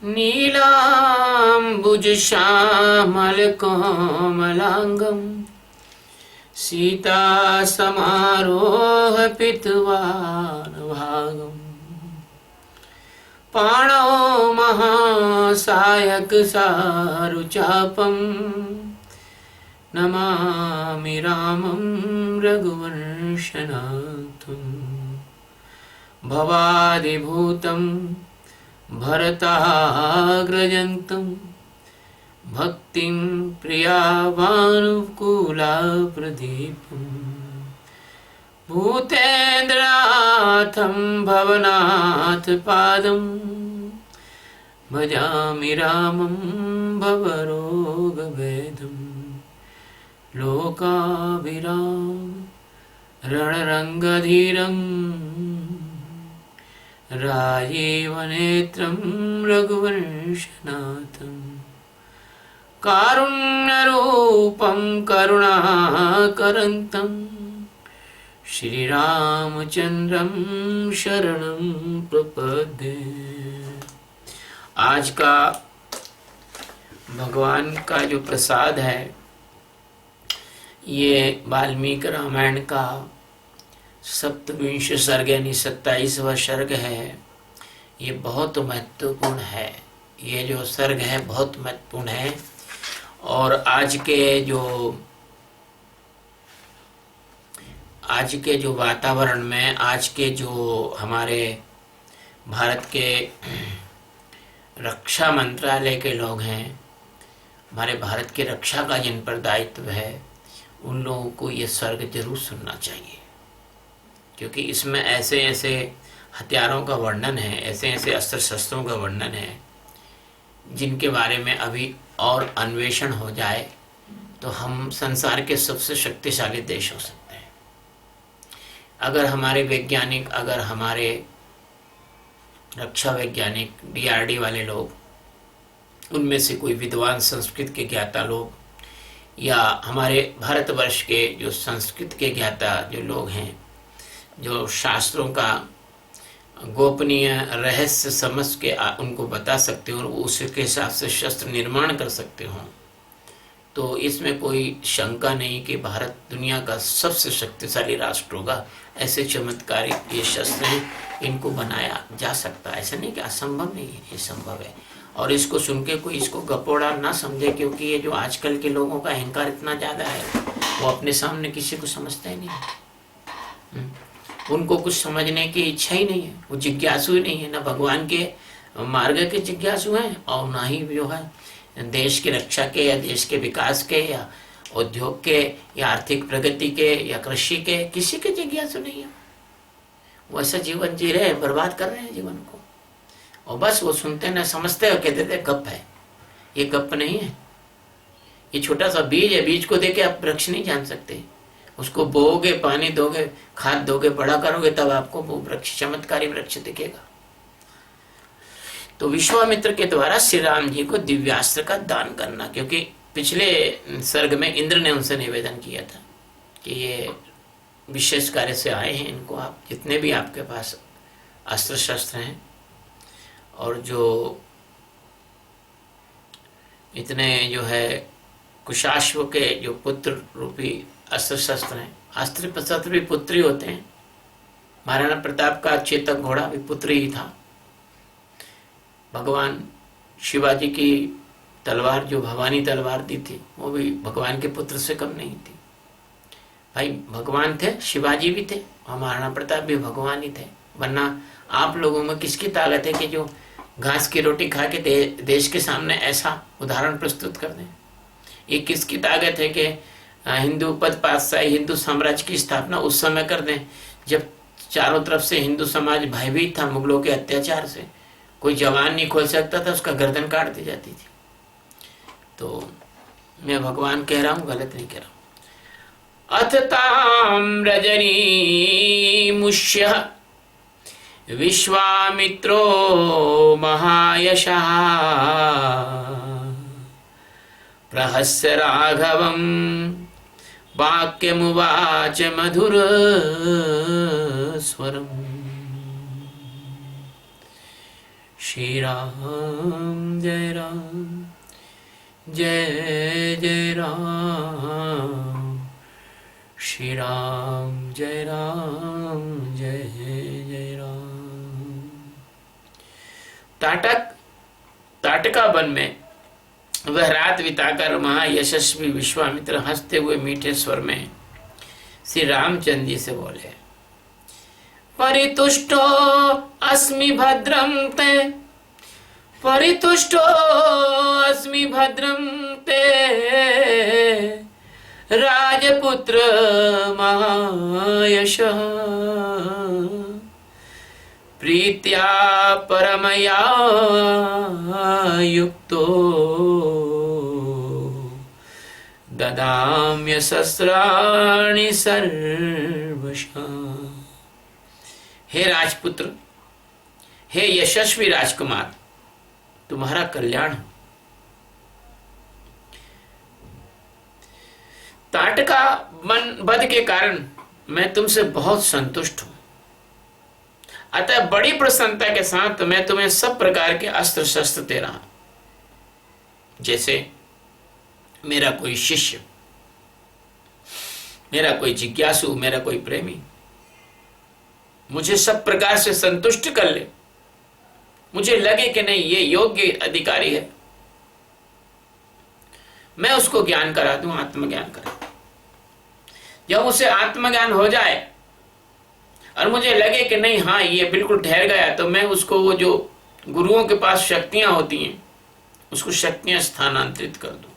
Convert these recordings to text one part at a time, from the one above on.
नीलाम्बुजश्यामलकोमलाङ्गं सीता समारोह पितवानभागम् पाणौ महासायक सारुचापं नमामि रामं रघुवंशनाथं भवादिभूतं भरताग्रजन्तं भक्तिं प्रियावानुकूलाप्रदीपं भूतेन्द्रनाथं भवनाथपादं भजामि रामं भवरोगभेदं लोकाभिराम रणरङ्गधीरं राजीवनेत्रं रघुवंशनाथं कारुण्यरूपं करुणाकरन्तं श्रीरामचन्द्रं शरणं प्रपद्ये। आज का भगवान का जो प्रसाद है, ये वाल्मीकि रामायण का सप्तविंश सर्ग यानी 27वां सर्ग है। ये बहुत महत्वपूर्ण है। ये जो सर्ग है बहुत महत्वपूर्ण है। और आज के जो वातावरण में, आज के जो हमारे भारत के रक्षा मंत्रालय के लोग हैं, हमारे भारत की रक्षा का जिन पर दायित्व है, उन लोगों को ये सर्ग जरूर सुनना चाहिए, क्योंकि इसमें ऐसे ऐसे हथियारों का वर्णन है, ऐसे ऐसे अस्त्र शस्त्रों का वर्णन है, जिनके बारे में अभी और अन्वेषण हो जाए तो हम संसार के सबसे शक्तिशाली देश हो सकते हैं। अगर हमारे वैज्ञानिक, अगर हमारे रक्षा वैज्ञानिक, DRD वाले लोग, उनमें से कोई विद्वान संस्कृत के ज्ञाता लोग, या हमारे भारतवर्ष के जो संस्कृत के ज्ञाता जो लोग हैं, जो शास्त्रों का गोपनीय रहस्य समझ के उनको बता सकते हो और उसके हिसाब से शस्त्र निर्माण कर सकते हो, तो इसमें कोई शंका नहीं कि भारत दुनिया का सबसे शक्तिशाली राष्ट्र होगा। ऐसे चमत्कारिक ये शस्त्र हैं, इनको बनाया जा सकता है। ऐसा नहीं कि असंभव नहीं है, ये संभव है। और इसको सुन के कोई इसको गपोड़ा ना समझे, क्योंकि ये जो आजकल के लोगों का अहंकार इतना ज़्यादा है, वो अपने सामने किसी को समझते ही नहीं। उनको कुछ समझने की इच्छा ही नहीं है, वो जिज्ञासु ही नहीं है, ना भगवान के मार्ग के जिज्ञासु हैं और ना ही जो है देश की रक्षा के या देश के विकास के या उद्योग के या आर्थिक प्रगति के या कृषि के, किसी के जिज्ञासु नहीं है। वो ऐसा जीवन जी रहे हैं, बर्बाद कर रहे हैं जीवन को, और बस वो सुनते ना समझते और कहते थे गप है। ये गप नहीं है, ये छोटा सा बीज है। बीज को देके आप वृक्ष नहीं जान सकते। उसको बोओगे, पानी दोगे, खाद दोगे, बड़ा करोगे, तब आपको वो वृक्ष, चमत्कारी वृक्ष दिखेगा। तो विश्वामित्र के द्वारा श्री राम जी को दिव्यास्त्र का दान करना, क्योंकि पिछले सर्ग में इंद्र ने उनसे निवेदन किया था कि ये विशेष कार्य से आए हैं, इनको आप जितने भी आपके पास अस्त्र शस्त्र हैं और जो इतने जो है कुशाश्व के जो पुत्र रूपी अस्त्र शस्त्र हैं, अस्त्र शस्त्र भी पुत्र ही होते हैं। महाराणा प्रताप का चेतक घोड़ा भी पुत्र ही था। भगवान शिवाजी की तलवार, जो भवानी तलवार दी थी, वो भी भगवान के पुत्र से कम नहीं थी। भाई भगवान थे, शिवाजी भी थे और महाराणा प्रताप भी भगवान ही थे। वरना आप लोगों में किसकी ताकत है कि जो घास की रोटी खा के देश के सामने ऐसा उदाहरण प्रस्तुत कर दें? ये किसकी ताकत है कि हिंदू पद पातशाही, हिंदू साम्राज्य की स्थापना उस समय कर दें जब चारों तरफ से हिंदू समाज भयभीत था मुगलों के अत्याचार से? कोई जवान नहीं खोल सकता था, उसका गर्दन काट दी जाती थी। तो मैं भगवान कह रहा हूँ, गलत नहीं कह रहा हूँ। अथ ताम रजनी मुष्य विश्वामित्रो महायशः प्रहस्य राघवं वाक्यमुवाच मधुर स्वरम। श्री राम जय राम जय जय राम, श्री राम जय जय राम। ताटका वन में वह रात बिताकर महायशस्वी विश्वामित्र हंसते हुए मीठे स्वर में श्री रामचंद्र जी से बोले, परितुष्टो अस्मि भद्रं ते, परितुष्टो अस्मि भद्रं ते, राजपुत्र महायशः, प्रीत्या परमया युक्तो ददाम्य शस्त्राणि सर्वशः। हे राजपुत्र, हे यशस्वी राजकुमार, तुम्हारा कल्याण हो। ताटका वध के कारण मैं तुमसे बहुत संतुष्ट हूं, अतः बड़ी प्रसन्नता के साथ मैं तुम्हें सब प्रकार के अस्त्र शस्त्र दे रहा हूं। जैसे मेरा कोई शिष्य, मेरा कोई जिज्ञासु, मेरा कोई प्रेमी मुझे सब प्रकार से संतुष्ट कर ले, मुझे लगे कि नहीं ये योग्य अधिकारी है, मैं उसको ज्ञान करा दूं, आत्मज्ञान करा। जब उसे आत्मज्ञान हो जाए और मुझे लगे कि नहीं हाँ ये बिल्कुल ठहर गया, तो मैं उसको वो जो गुरुओं के पास शक्तियां होती हैं उसको शक्तियां स्थानांतरित कर दूं,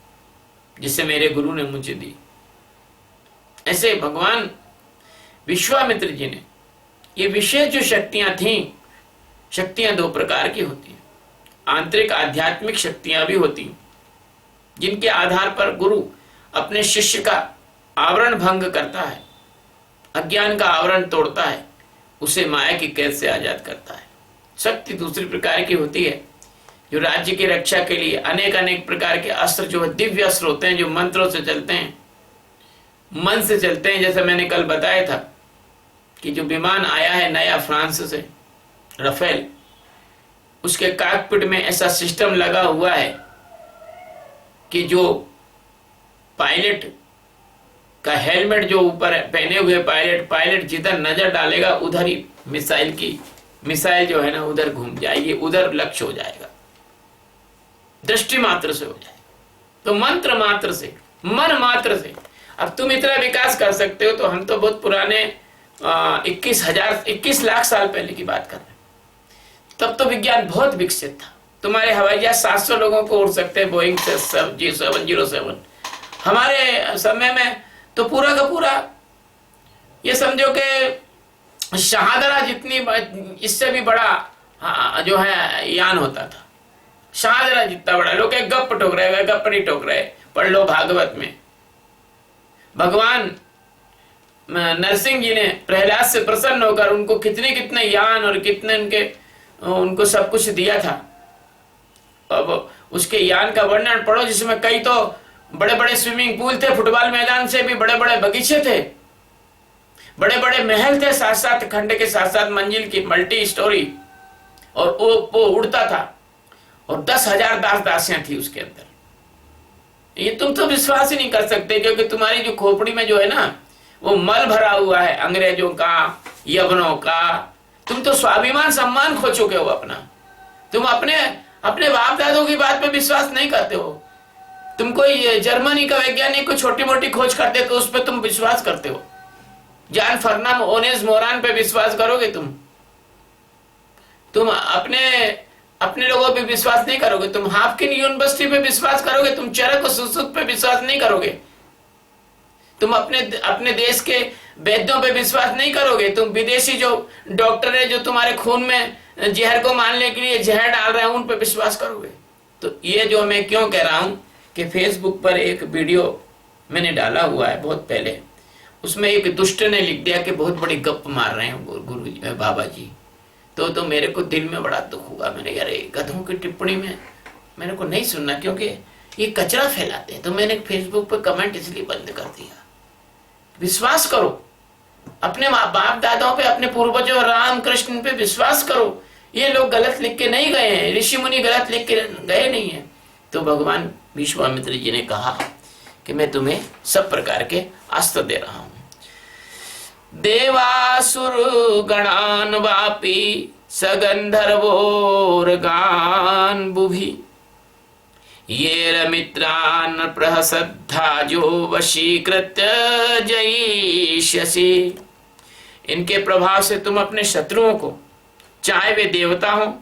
जिससे मेरे गुरु ने मुझे दी। ऐसे भगवान विश्वामित्र जी ने ये विशेष जो शक्तियां थीं, शक्तियां दो प्रकार की होती हैं। आंतरिक आध्यात्मिक शक्तियां भी होती हैं, जिनके आधार पर गुरु अपने शिष्य का आवरण भंग करता है, अज्ञान का आवरण तोड़ता है, उसे माया की कैद से आजाद करता है। शक्ति दूसरी प्रकार की होती है, जो राज्य की रक्षा के लिए अनेक अनेक प्रकार के अस्त्र, जो दिव्य अस्त्र होते हैं, जो मंत्रों से चलते हैं, मन से चलते हैं। जैसे मैंने कल बताया था कि जो विमान आया है नया फ्रांस से, राफेल, उसके कॉकपिट में ऐसा सिस्टम लगा हुआ है कि जो पायलट का हेलमेट जो ऊपर पहने हुए पायलट जिधर नजर डालेगा उधर ही मिसाइल जो है ना उधर घूम जाएगी, उधर लक्ष्य हो जाएगा, दृष्टि मात्र से हो जाएगा। तो मंत्र मात्र से, मन मात्र से अब तुम इतना विकास कर सकते हो। तो हम तो बहुत पुराने 21 लाख साल पहले की बात कर रहे हैं। तब तो विज्ञान बहुत विकसित था। तुम्हारे हवाई जहाज 700 लोगों को उड़ सकते हैं, बोइंग 707। हमारे समय में तो पूरा का पूरा ये समझो कि शाहदरा जितनी, इससे भी बड़ा जो है यान होता था। शाहदरा जितना बड़ा, लोग गप ठोक रहे, गप नहीं ठोक रहे। पढ़ लो भागवत में, भगवान नरसिंह जी ने प्रहलाद से प्रसन्न होकर उनको कितने यान और कितने उनको सब कुछ दिया था। अब उसके यान का वर्णन पढ़ो, जिसमें कई तो बड़े बड़े स्विमिंग पूल थे, फुटबॉल मैदान से भी बड़े बड़े बगीचे थे, बड़े बड़े महल थे, 7-7 खंड के 7-7 मंजिल की मल्टी स्टोरी, और वो उड़ता था, और 10,000 दास दासियां थी उसके अंदर। ये तुम तो विश्वास ही नहीं कर सकते, क्योंकि तुम्हारी जो खोपड़ी में जो है ना वो मल भरा हुआ है अंग्रेजों का, यवनों का। तुम तो स्वाभिमान सम्मान खो चुके हो अपना। तुम अपने बाप दादों की बात पे विश्वास नहीं करते हो। तुम कोई जर्मनी का वैज्ञानिक कोई छोटी मोटी खोज करते तो उस पर तुम विश्वास करते हो। जान फर्नाम ओनेस मोरान पे विश्वास करोगे तुम अपने लोगों पे विश्वास नहीं करोगे। तुम हाफकिन यूनिवर्सिटी पे विश्वास करोगे, तुम चरक सुसुक पे विश्वास नहीं करोगे। तुम अपने देश के वैद्यों पे विश्वास नहीं करोगे। तुम विदेशी जो डॉक्टर है, जो तुम्हारे खून में जहर को मारने के लिए जहर डाल रहे हैं, उन पे विश्वास करोगे। तो ये जो मैं क्यों कह रहा हूं कि फेसबुक पर एक वीडियो मैंने डाला हुआ है बहुत पहले, उसमें एक दुष्ट ने लिख दिया कि बहुत बड़ी गप मार रहे हैं गुरु बाबा जी। तो मेरे को दिल में बड़ा दुख हुआ। मैंने यार गधों की टिप्पणी में मेरे को नहीं सुनना, क्योंकि ये कचरा फैलाते हैं। तो मैंने फेसबुक पर कमेंट इसलिए बंद कर दिया। विश्वास करो, अपने बाप दादाओं पे, अपने पूर्वजों राम कृष्ण पे विश्वास करो। ये लोग गलत लिख के नहीं गए हैं, ऋषि मुनि गलत लिख के गए नहीं है। तो भगवान विश्वामित्र जी ने कहा कि मैं तुम्हें सब प्रकार के अस्त्र दे रहा हूं। देवासुर गणान वापी सगंधर्वोरगान बुभि ये मित्रान प्रहसद्धाजो वशीकृत्य जयिष्यसि। इनके प्रभाव से तुम अपने शत्रुओं को, चाहे वे देवता हो,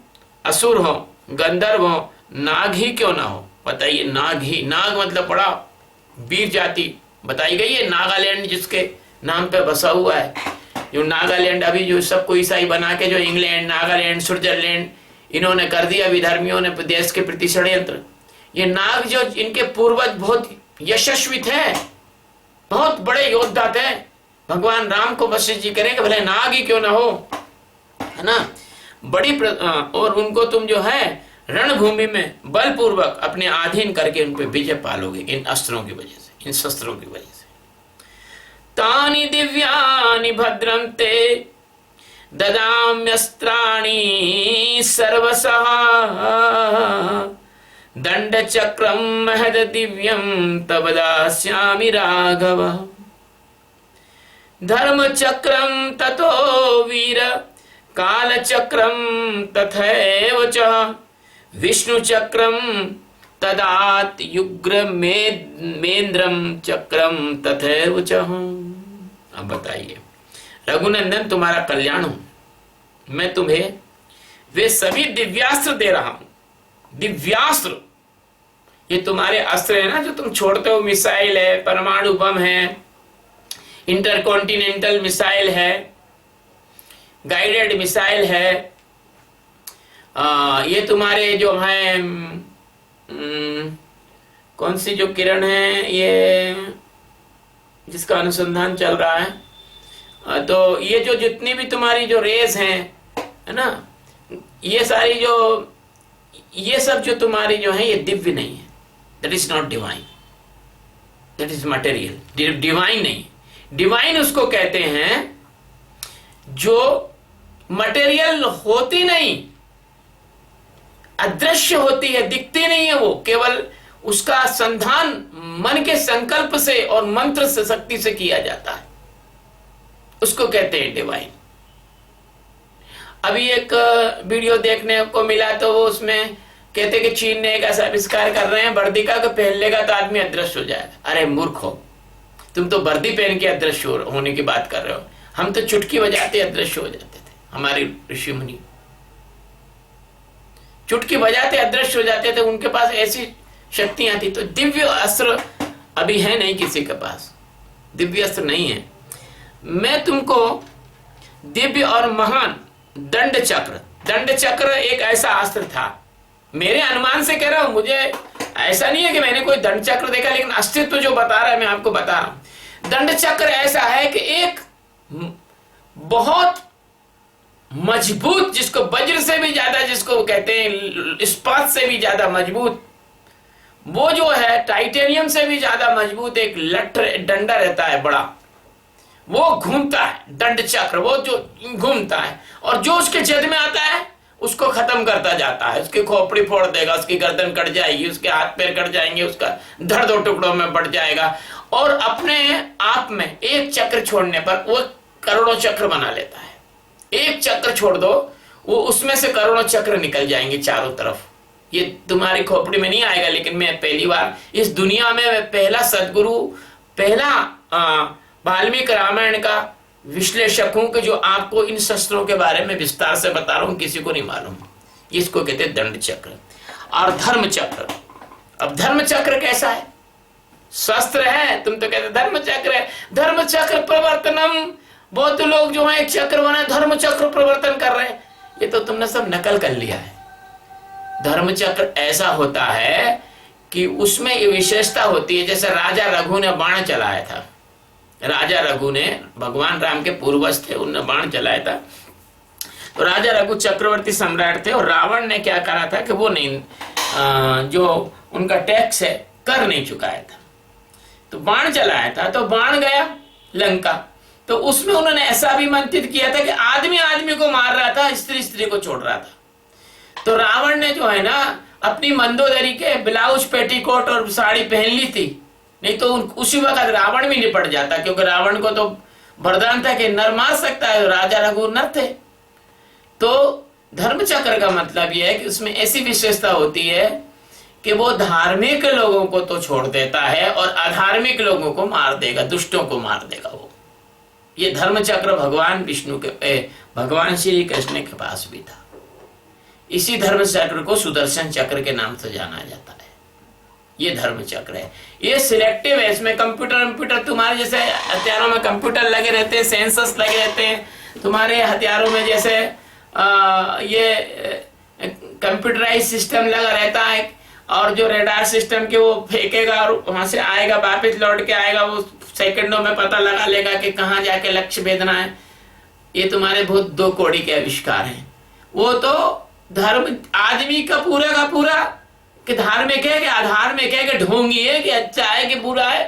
असुर हो, गंधर्व हो, नाग ही क्यों ना हो। बताइए, नाग ही, नाग मतलब बड़ा वीर जाति बताई गई है। नागालैंड जिसके नाम पे बसा हुआ है, जो नागालैंड अभी जो सबको ईसाई बना के जो इंग्लैंड, नागालैंड, स्विट्जरलैंड इन्होंने कर दिया विधर्मियों ने देश के प्रति षड्यंत्र। ये नाग जो इनके पूर्वज बहुत यशस्वी थे, बहुत बड़े योद्धा थे। भगवान राम को वशिष्ठ जी करें कि भले नाग ही क्यों ना हो, है ना, बड़ी और उनको तुम जो है रणभूमि में बलपूर्वक अपने अधीन करके उन पे विजय पालोगे, इन अस्त्रों की वजह से, इन शस्त्रों की वजह से। तानि दिव्यानि भद्रं ते ददाम्यस्त्राणि सर्वशः दंड चक्रम महद दिव्यम तब दास्यामि राघव। धर्म चक्रम ततो वीर काल चक्रम तथैव च विष्णु चक्रम तदात युग्र मेन्द्रम चक्रम तथैव च। अब बताइए, रघुनंदन तुम्हारा कल्याण हो, मैं तुम्हें वे सभी दिव्यास्त्र दे रहा हूं। दिव्यास्त्र, ये तुम्हारे अस्त्र है ना जो तुम छोड़ते हो, मिसाइल है, परमाणु बम है, इंटरकॉन्टिनेंटल मिसाइल है, गाइडेड मिसाइल है, ये तुम्हारे जो है कौन सी जो किरण है ये जिसका अनुसंधान चल रहा है, तो ये जो जितनी भी तुम्हारी जो रेस हैं, है ना, ये सारी जो, ये सब जो तुम्हारी जो है ये दिव्य नहीं है। That is not divine, that is material. Divine नहीं, डिवाइन उसको कहते हैं जो मटेरियल होती नहीं, अदृश्य होती है, दिखती नहीं है, वो केवल उसका संधान मन के संकल्प से और मंत्र से, शक्ति से किया जाता है, उसको कहते हैं डिवाइन। अभी एक वीडियो देखने को मिला तो वो उसमें कहते कि चीन ने एक ऐसा आविष्कार कर रहे हैं वर्दी का, पहन का तो आदमी अदृश्य हो जाएगा। अरे मूर्ख हो, तुम तो वर्दी पहन के अदृश्य होने की बात कर रहे हो। हम तो चुटकी बजाते अदृश्य हो जाते थे, हमारे ऋषि मुनि चुटकी बजाते अदृश्य हो जाते थे, उनके पास ऐसी शक्तियां थी। तो दिव्य अस्त्र अभी है नहीं किसी के पास, दिव्य अस्त्र नहीं है। मैं तुमको दिव्य और महान दंड चक्र एक ऐसा अस्त्र था, मेरे अनुमान से कह रहा हूं, मुझे ऐसा नहीं है कि मैंने कोई दंड चक्र देखा, लेकिन अस्तित्व जो बता रहा है मैं आपको बता रहा हूं। दंड चक्र ऐसा है कि एक बहुत मजबूत, जिसको वज्र से भी ज्यादा, जिसको कहते हैं इस्पात से भी ज्यादा मजबूत, वो जो है टाइटेनियम से भी ज्यादा मजबूत एक डंडा रहता है बड़ा, वो घूमता है दंड चक्र, वो जो घूमता है और जो उसके जद में आता है उसको खत्म करता जाता है। उसकी खोपड़ी फोड़ देगा, उसकी गर्दन कट जाएगी, उसके हाथ पैर कट जाएंगे, उसका धड़ दो टुकड़ों में बढ़ जाएगा और अपने आप में एक चक्र छोड़ने पर वो करोड़ों चक्र बना लेता है। एक चक्र छोड़ दो, वो उसमें से करोड़ों चक्र निकल जाएंगे चारों तरफ। ये तुम्हारी खोपड़ी में नहीं आएगा, लेकिन मैं पहली बार इस दुनिया में मैं पहला सदगुरु, पहला वाल्मीकि रामायण का विश्लेषक हूं कि जो आपको इन शस्त्रों के बारे में विस्तार से बता रहा हूं, किसी को नहीं मालूम। इसको कहते हैं दंड चक्र और धर्म चक्र। अब धर्म चक्र कैसा है? शस्त्र है, तुम तो कहते धर्म चक्र है। धर्म चक्र प्रवर्तनम, बहुत लोग जो है एक चक्र बना धर्म चक्र प्रवर्तन कर रहे हैं, ये तो तुमने सब नकल कर लिया है। धर्म चक्र ऐसा होता है कि उसमें ये विशेषता होती है, जैसे राजा रघु ने बाण चलाया था। राजा रघु ने, भगवान राम के पूर्वज थे, उन्होंने बाण चलाया था। तो राजा रघु चक्रवर्ती सम्राट थे और रावण ने क्या करा था कि वो नहीं, जो उनका टैक्स है कर नहीं चुकाया था, तो बाण चलाया था। तो बाण गया लंका। तो उसमें उन्होंने ऐसा भी मंत्रित किया था कि आदमी आदमी को मार रहा था, स्त्री स्त्री को छोड़ रहा था। तो रावण ने जो है ना अपनी मंदोदरी के ब्लाउज पेटीकोट और साड़ी पहन ली थी, नहीं तो उसी वक्त रावण भी निपट जाता, क्योंकि रावण को तो वरदान था कि नर मार सकता है, राजा रघु नर थे। तो धर्म चक्र का मतलब यह है कि उसमें ऐसी विशेषता होती है कि वो धार्मिक लोगों को तो छोड़ देता है और अधार्मिक लोगों को मार देगा, दुष्टों को मार देगा वो। ये धर्म चक्र भगवान विष्णु के भगवान श्री कृष्ण के पास भी था। इसी धर्म चक्र को सुदर्शन चक्र के नाम से जाना जाता है। ये धर्म चक्र है, ये सिलेक्टिव है। इसमें कंप्यूटर तुम्हारे जैसे हथियारों में कंप्यूटर लगे रहते हैं, सेंसर्स लगे रहते हैं, तुम्हारे हथियारों में जैसे ये कंप्यूटराइज सिस्टम लगा रहता है, और जो रेडार सिस्टम के वो फेंकेगा और वहां से आएगा, वापस लौट के आएगा, वो सेकंडों में पता लगा लेगा कि कहाँ जाके लक्ष्य भेजना है। ये तुम्हारे बहुत दो कौड़ी के आविष्कार हैं। वो तो धर्म आदमी का पूरा कि धार्मिक है कि अधार्मिक है कि ढोंगी है कि अच्छा है कि बुरा है,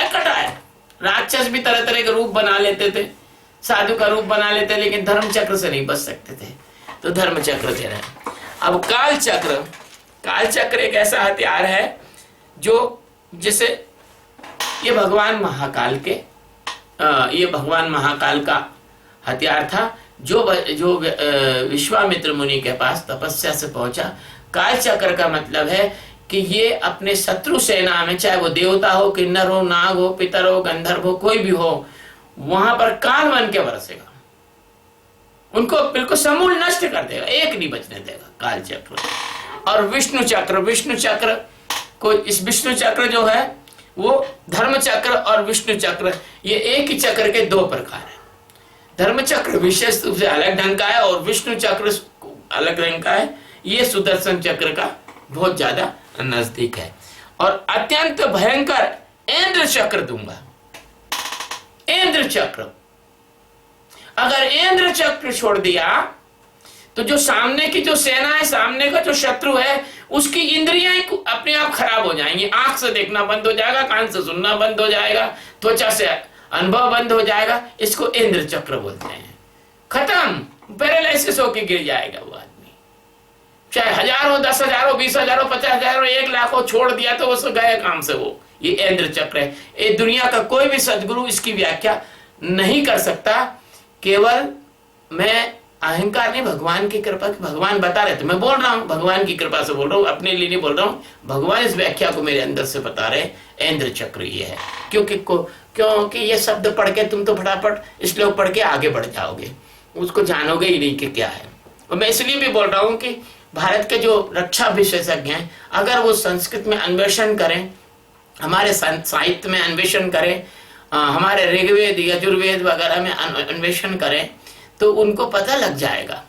कटा है। राक्षस भी तरह तरह के रूप बना लेते थे, साधु का रूप बना लेते, लेकिन धर्म चक्र से नहीं बच सकते थे। तो धर्म चक्र दे रहे हैं। अब काल चक्र एक ऐसा हथियार है जो जैसे ये भगवान महाकाल का हथियार था, जो विश्वामित्र मुनि के पास तपस्या से पहुंचा। काल चक्र का मतलब है कि ये अपने शत्रु सेना में, चाहे वो देवता हो, किन्नर हो, नाग हो, पितर हो, गंधर्व हो, कोई भी हो, वहां पर काल बन के बरसेगा, उनको बिल्कुल समूल नष्ट कर देगा, एक नहीं बचने देगा काल चक्र। और विष्णु चक्र को, इस विष्णु चक्र जो है वो धर्म चक्र और विष्णु चक्र, ये एक ही चक्र के दो प्रकार है। धर्म चक्र विशेष रूप से अलग ढंग का है और विष्णु चक्र अलग रंग का है। ये सुदर्शन चक्र का बहुत ज्यादा नजदीक है। और अत्यंत भयंकर इंद्र चक्र दूंगा। इंद्र चक्र, अगर इंद्र चक्र छोड़ दिया तो जो सामने की जो सेना है, सामने का जो शत्रु है, उसकी इंद्रियां अपने आप खराब हो जाएंगी। आंख से देखना बंद हो जाएगा, कान से सुनना बंद हो जाएगा, त्वचा से अनुभव बंद हो जाएगा। इसको इंद्र चक्र बोलते हैं। खत्म, पैरालिसिस होकर गिर जाएगा वो आदमी। चाहे 1000 हो, 10,000 हो, 20,000 हो, 50,000 हो, 1,00,000 हो, छोड़ दिया तो वो गए काम से वो। ये इंद्र चक्र है। ये दुनिया का कोई भी सदगुरु इसकी व्याख्या नहीं कर सकता। केवल मैं अहंकार नहीं, भगवान की कृपा, भगवान बता रहे थे, मैं बोल रहा हूँ भगवान की कृपा से बोल रहा हूँ, अपने लिए नहीं बोल रहा हूँ। भगवान इस व्याख्या को मेरे अंदर से बता रहे, इंद्र चक्र ये है। क्योंकि ये शब्द पढ़ के तुम तो फटाफट श्लोक पढ़ के आगे बढ़ जाओगे, उसको जानोगे ही नहीं कि क्या है। और मैं इसलिए भी बोल रहा हूँ कि भारत के जो रक्षा विशेषज्ञ हैं, अगर वो संस्कृत में अन्वेषण करें, हमारे साहित्य में अन्वेषण करें, हमारे ऋग्वेद यजुर्वेद वगैरह में अन्वेषण करें, तो उनको पता लग जाएगा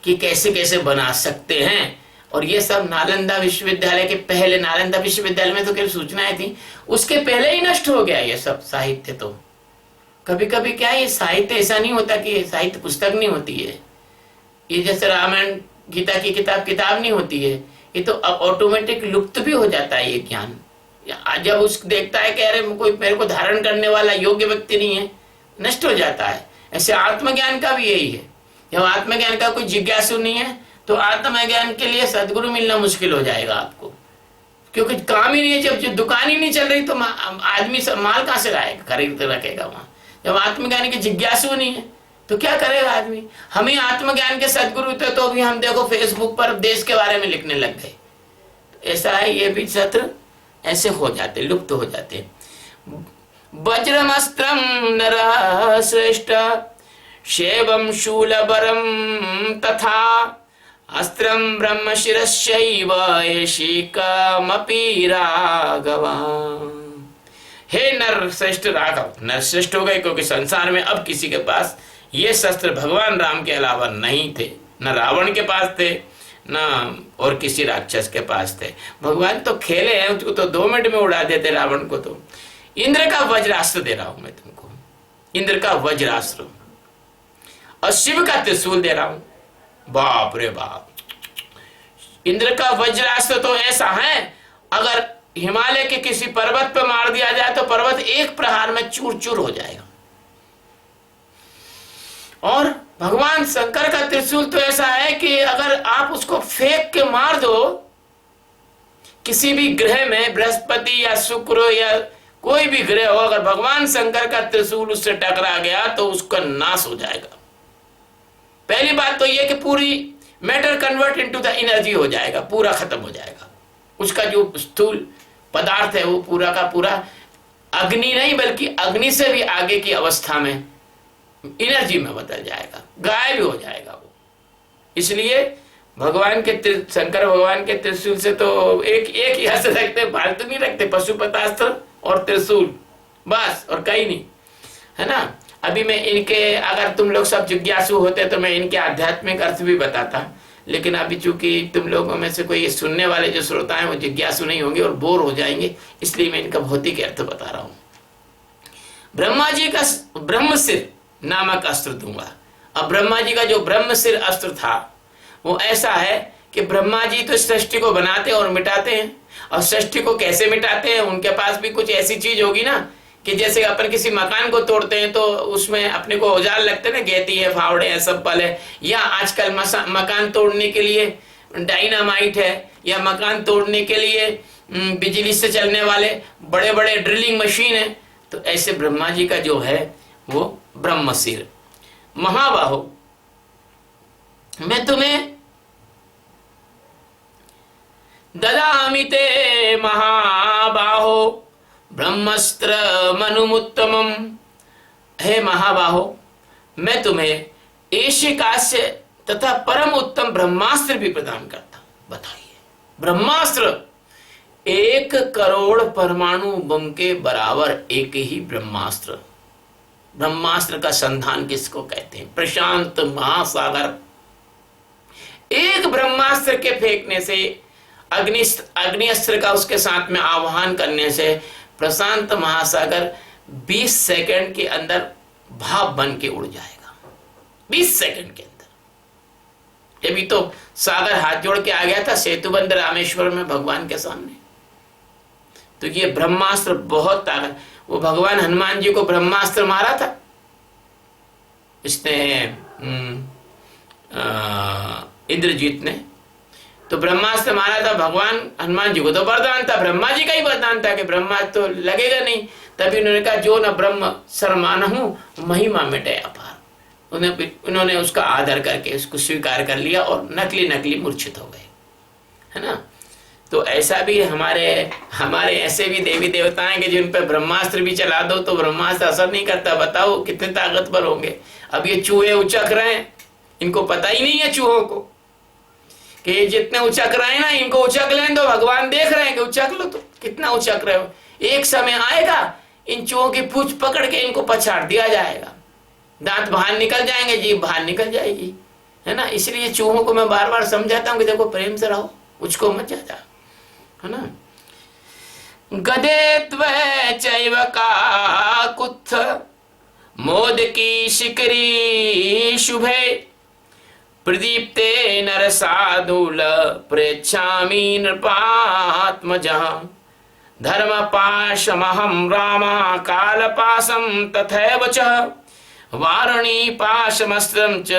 कि कैसे कैसे बना सकते हैं। और ये सब नालंदा विश्वविद्यालय के पहले, नालंदा विश्वविद्यालय में तो केवल सूचनाएं थी, उसके पहले ही नष्ट हो गया ये सब साहित्य। तो कभी कभी क्या है, ये साहित्य ऐसा नहीं होता कि साहित्य पुस्तक नहीं होती है। ये जैसे रामायण गीता की किताब नहीं होती है, ये तो अब ऑटोमेटिक लुप्त भी हो जाता है ये ज्ञान। जब उस देखता है कि अरे कोई मेरे को धारण करने वाला योग्य व्यक्ति नहीं है, नष्ट हो जाता है। ऐसे आत्मज्ञान का भी यही है। जब आत्मज्ञान का कोई जिज्ञासु नहीं है तो आत्मज्ञान के लिए सदगुरु मिलना मुश्किल हो जाएगा आपको, क्योंकि काम ही नहीं है। जब दुकान ही नहीं चल रही तो आदमी माल कहाँ से लाएगा, खरीद रखेगा वहां। जब आत्मज्ञान के जिज्ञासु नहीं है तो क्या करेगा आदमी। हम ही आत्मज्ञान के सदगुरु थे तो भी हम देखो फेसबुक पर देश के बारे में लिखने लग गए। ऐसा है, ये भी सत्र ऐसे हो जाते, लुप्त हो जाते। वज्रमस्त्रम नरः श्रेष्ठ शैवं शूलबरं तथा अस्त्रं ब्रह्म शिरस्यैव एषिकमपि राघव। हे नर श्रेष्ठ राघव, नर श्रेष्ठ हो गए क्योंकि संसार में अब किसी के पास ये शस्त्र भगवान राम के अलावा नहीं थे। न रावण के पास थे, न और किसी राक्षस के पास थे। भगवान तो खेले हैं, उसको तो 2 मिनट में उड़ा देते रावण को। तो इंद्र का वज्रास्त्र दे रहा हूं मैं तुमको, इंद्र का वज्रास्त्र, और शिव का त्रिशूल दे रहा हूं। बाप रे बाप, इंद्र का वज्रास्त्र तो ऐसा है, अगर हिमालय के किसी पर्वत पर मार दिया जाए तो पर्वत एक प्रहार में चूर चूर हो जाएगा। और भगवान शंकर का त्रिशूल तो ऐसा है कि अगर आप उसको फेंक के मार दो किसी भी ग्रह में, बृहस्पति या शुक्र या कोई भी ग्रह हो, अगर भगवान शंकर का त्रिशूल उससे टकरा गया तो उसका नाश हो जाएगा। पहली बात तो यह कि पूरी matter convert into the energy हो जाएगा, पूरा खत्म हो जाएगा। उसका जो स्थूल पदार्थ है वो पूरा का पूरा अग्नि नहीं बल्कि अग्नि से भी आगे की अवस्था में एनर्जी में बदल जाएगा, गायब हो जाएगा वो। इसलिए भगवान के शंकर भगवान के त्रिशूल से तो एक ही अस्त्र रखते, फालतू नहीं रखते, पशुपतास्त्र और त्रिशूल बस, और कहीं नहीं, है ना। अभी मैं इनके, अगर तुम लोग सब जिज्ञासु होते तो मैं इनके आध्यात्मिक अर्थ भी बताता, लेकिन अभी चूंकि तुम लोगों में से कोई सुनने वाले जो श्रोता हैं वो जिज्ञासु नहीं होंगे और बोर हो जाएंगे, इसलिए मैं इनका भौतिक अर्थ बता रहा हूं। ब्रह्मा जी का ब्रह्मशिर नामक अस्त्र दूंगा। अब ब्रह्मा जी का जो ब्रह्मशिर अस्त्र था वो ऐसा है कि ब्रह्मा जी तो सृष्टि को बनाते और मिटाते हैं, और सृष्टि को कैसे मिटाते हैं, उनके पास भी कुछ ऐसी चीज होगी ना कि जैसे अपन किसी मकान को तोड़ते हैं तो उसमें अपने को औजार लगते हैं ना, गेती है, फावड़े है, सब्बल है, या आजकल मकान तोड़ने के लिए डायनामाइट है, या मकान तोड़ने के लिए बिजली से चलने वाले बड़े बड़े ड्रिलिंग मशीन है। तो ऐसे ब्रह्मा जी का जो है वो ब्रह्मशिर। महाबाहो, मैं तुम्हें ददामि ते महाबाहो ब्रह्मस्त्र मनुमुत्तमम। हे महाबाहो, मैं तुम्हें एशिकास्य तथा परम उत्तम ब्रह्मास्त्र भी प्रदान करता। बताइए, ब्रह्मास्त्र 1 करोड़ परमाणु बम के बराबर एक ही ब्रह्मास्त्र। ब्रह्मास्त्र का संधान किसको कहते हैं? प्रशांत महासागर। एक ब्रह्मास्त्र के फेंकने से, अग्निस्त्र का उसके साथ में आह्वान करने से प्रशांत महासागर 20 सेकंड के अंदर भाप बन के उड़ जाएगा। 20 सेकंड के अंदर। जब तो सागर हाथ जोड़ के आ गया था सेतुबंध रामेश्वर में भगवान के सामने, तो ये ब्रह्मास्त्र बहुत ताकत। वो भगवान हनुमान जी को ब्रह्मास्त्र मारा था इसने, इंद्रजीत ने, तो ब्रह्मास्त्र मारा था भगवान हनुमान जी को, तो वरदान था, ब्रह्मा जी का ही वरदान था कि ब्रह्मास्त्र तो लगेगा नहीं। तभी उन्होंने कहा जो न ब्रह्म सरमानहु महिमा मिटे अपार। उन्होंने उसका आदर करके उसको स्वीकार कर लिया और नकली मूर्छित हो गए, है ना। तो ऐसा भी हमारे ऐसे भी देवी देवता हैं कि जिन पर ब्रह्मास्त्र भी चला दो तो ब्रह्मास्त्र असर नहीं करता। बताओ कितने ताकतवर होंगे। अब ये चूहे उचक रहे हैं, इनको पता ही नहीं है चूहों को कि ये जितने उचक रहे हैं ना, इनको उचक लें तो भगवान देख रहे हैं कि उचक लो तो कितना उचक रहे हो। एक समय आएगा इन चूहों की पूंछ पकड़ के इनको पछाड़ दिया जाएगा, दांत बाहर निकल जाएंगे, जीभ बाहर निकल जाएगी, है ना। इसलिए चूहों को मैं बार बार समझाता हूँ कि देखो प्रेम से रहो, उचको मत जाता, है ना। गदे त्वै चैव काकुत्थ मोदकी शिखरी शुभे प्रदीप्ते नरसाधूल प्रेच्छामि नृपात्मजः धर्मपाशमहं रामा कालपाशं तथैव च वारुणी पाशमस्त्रं च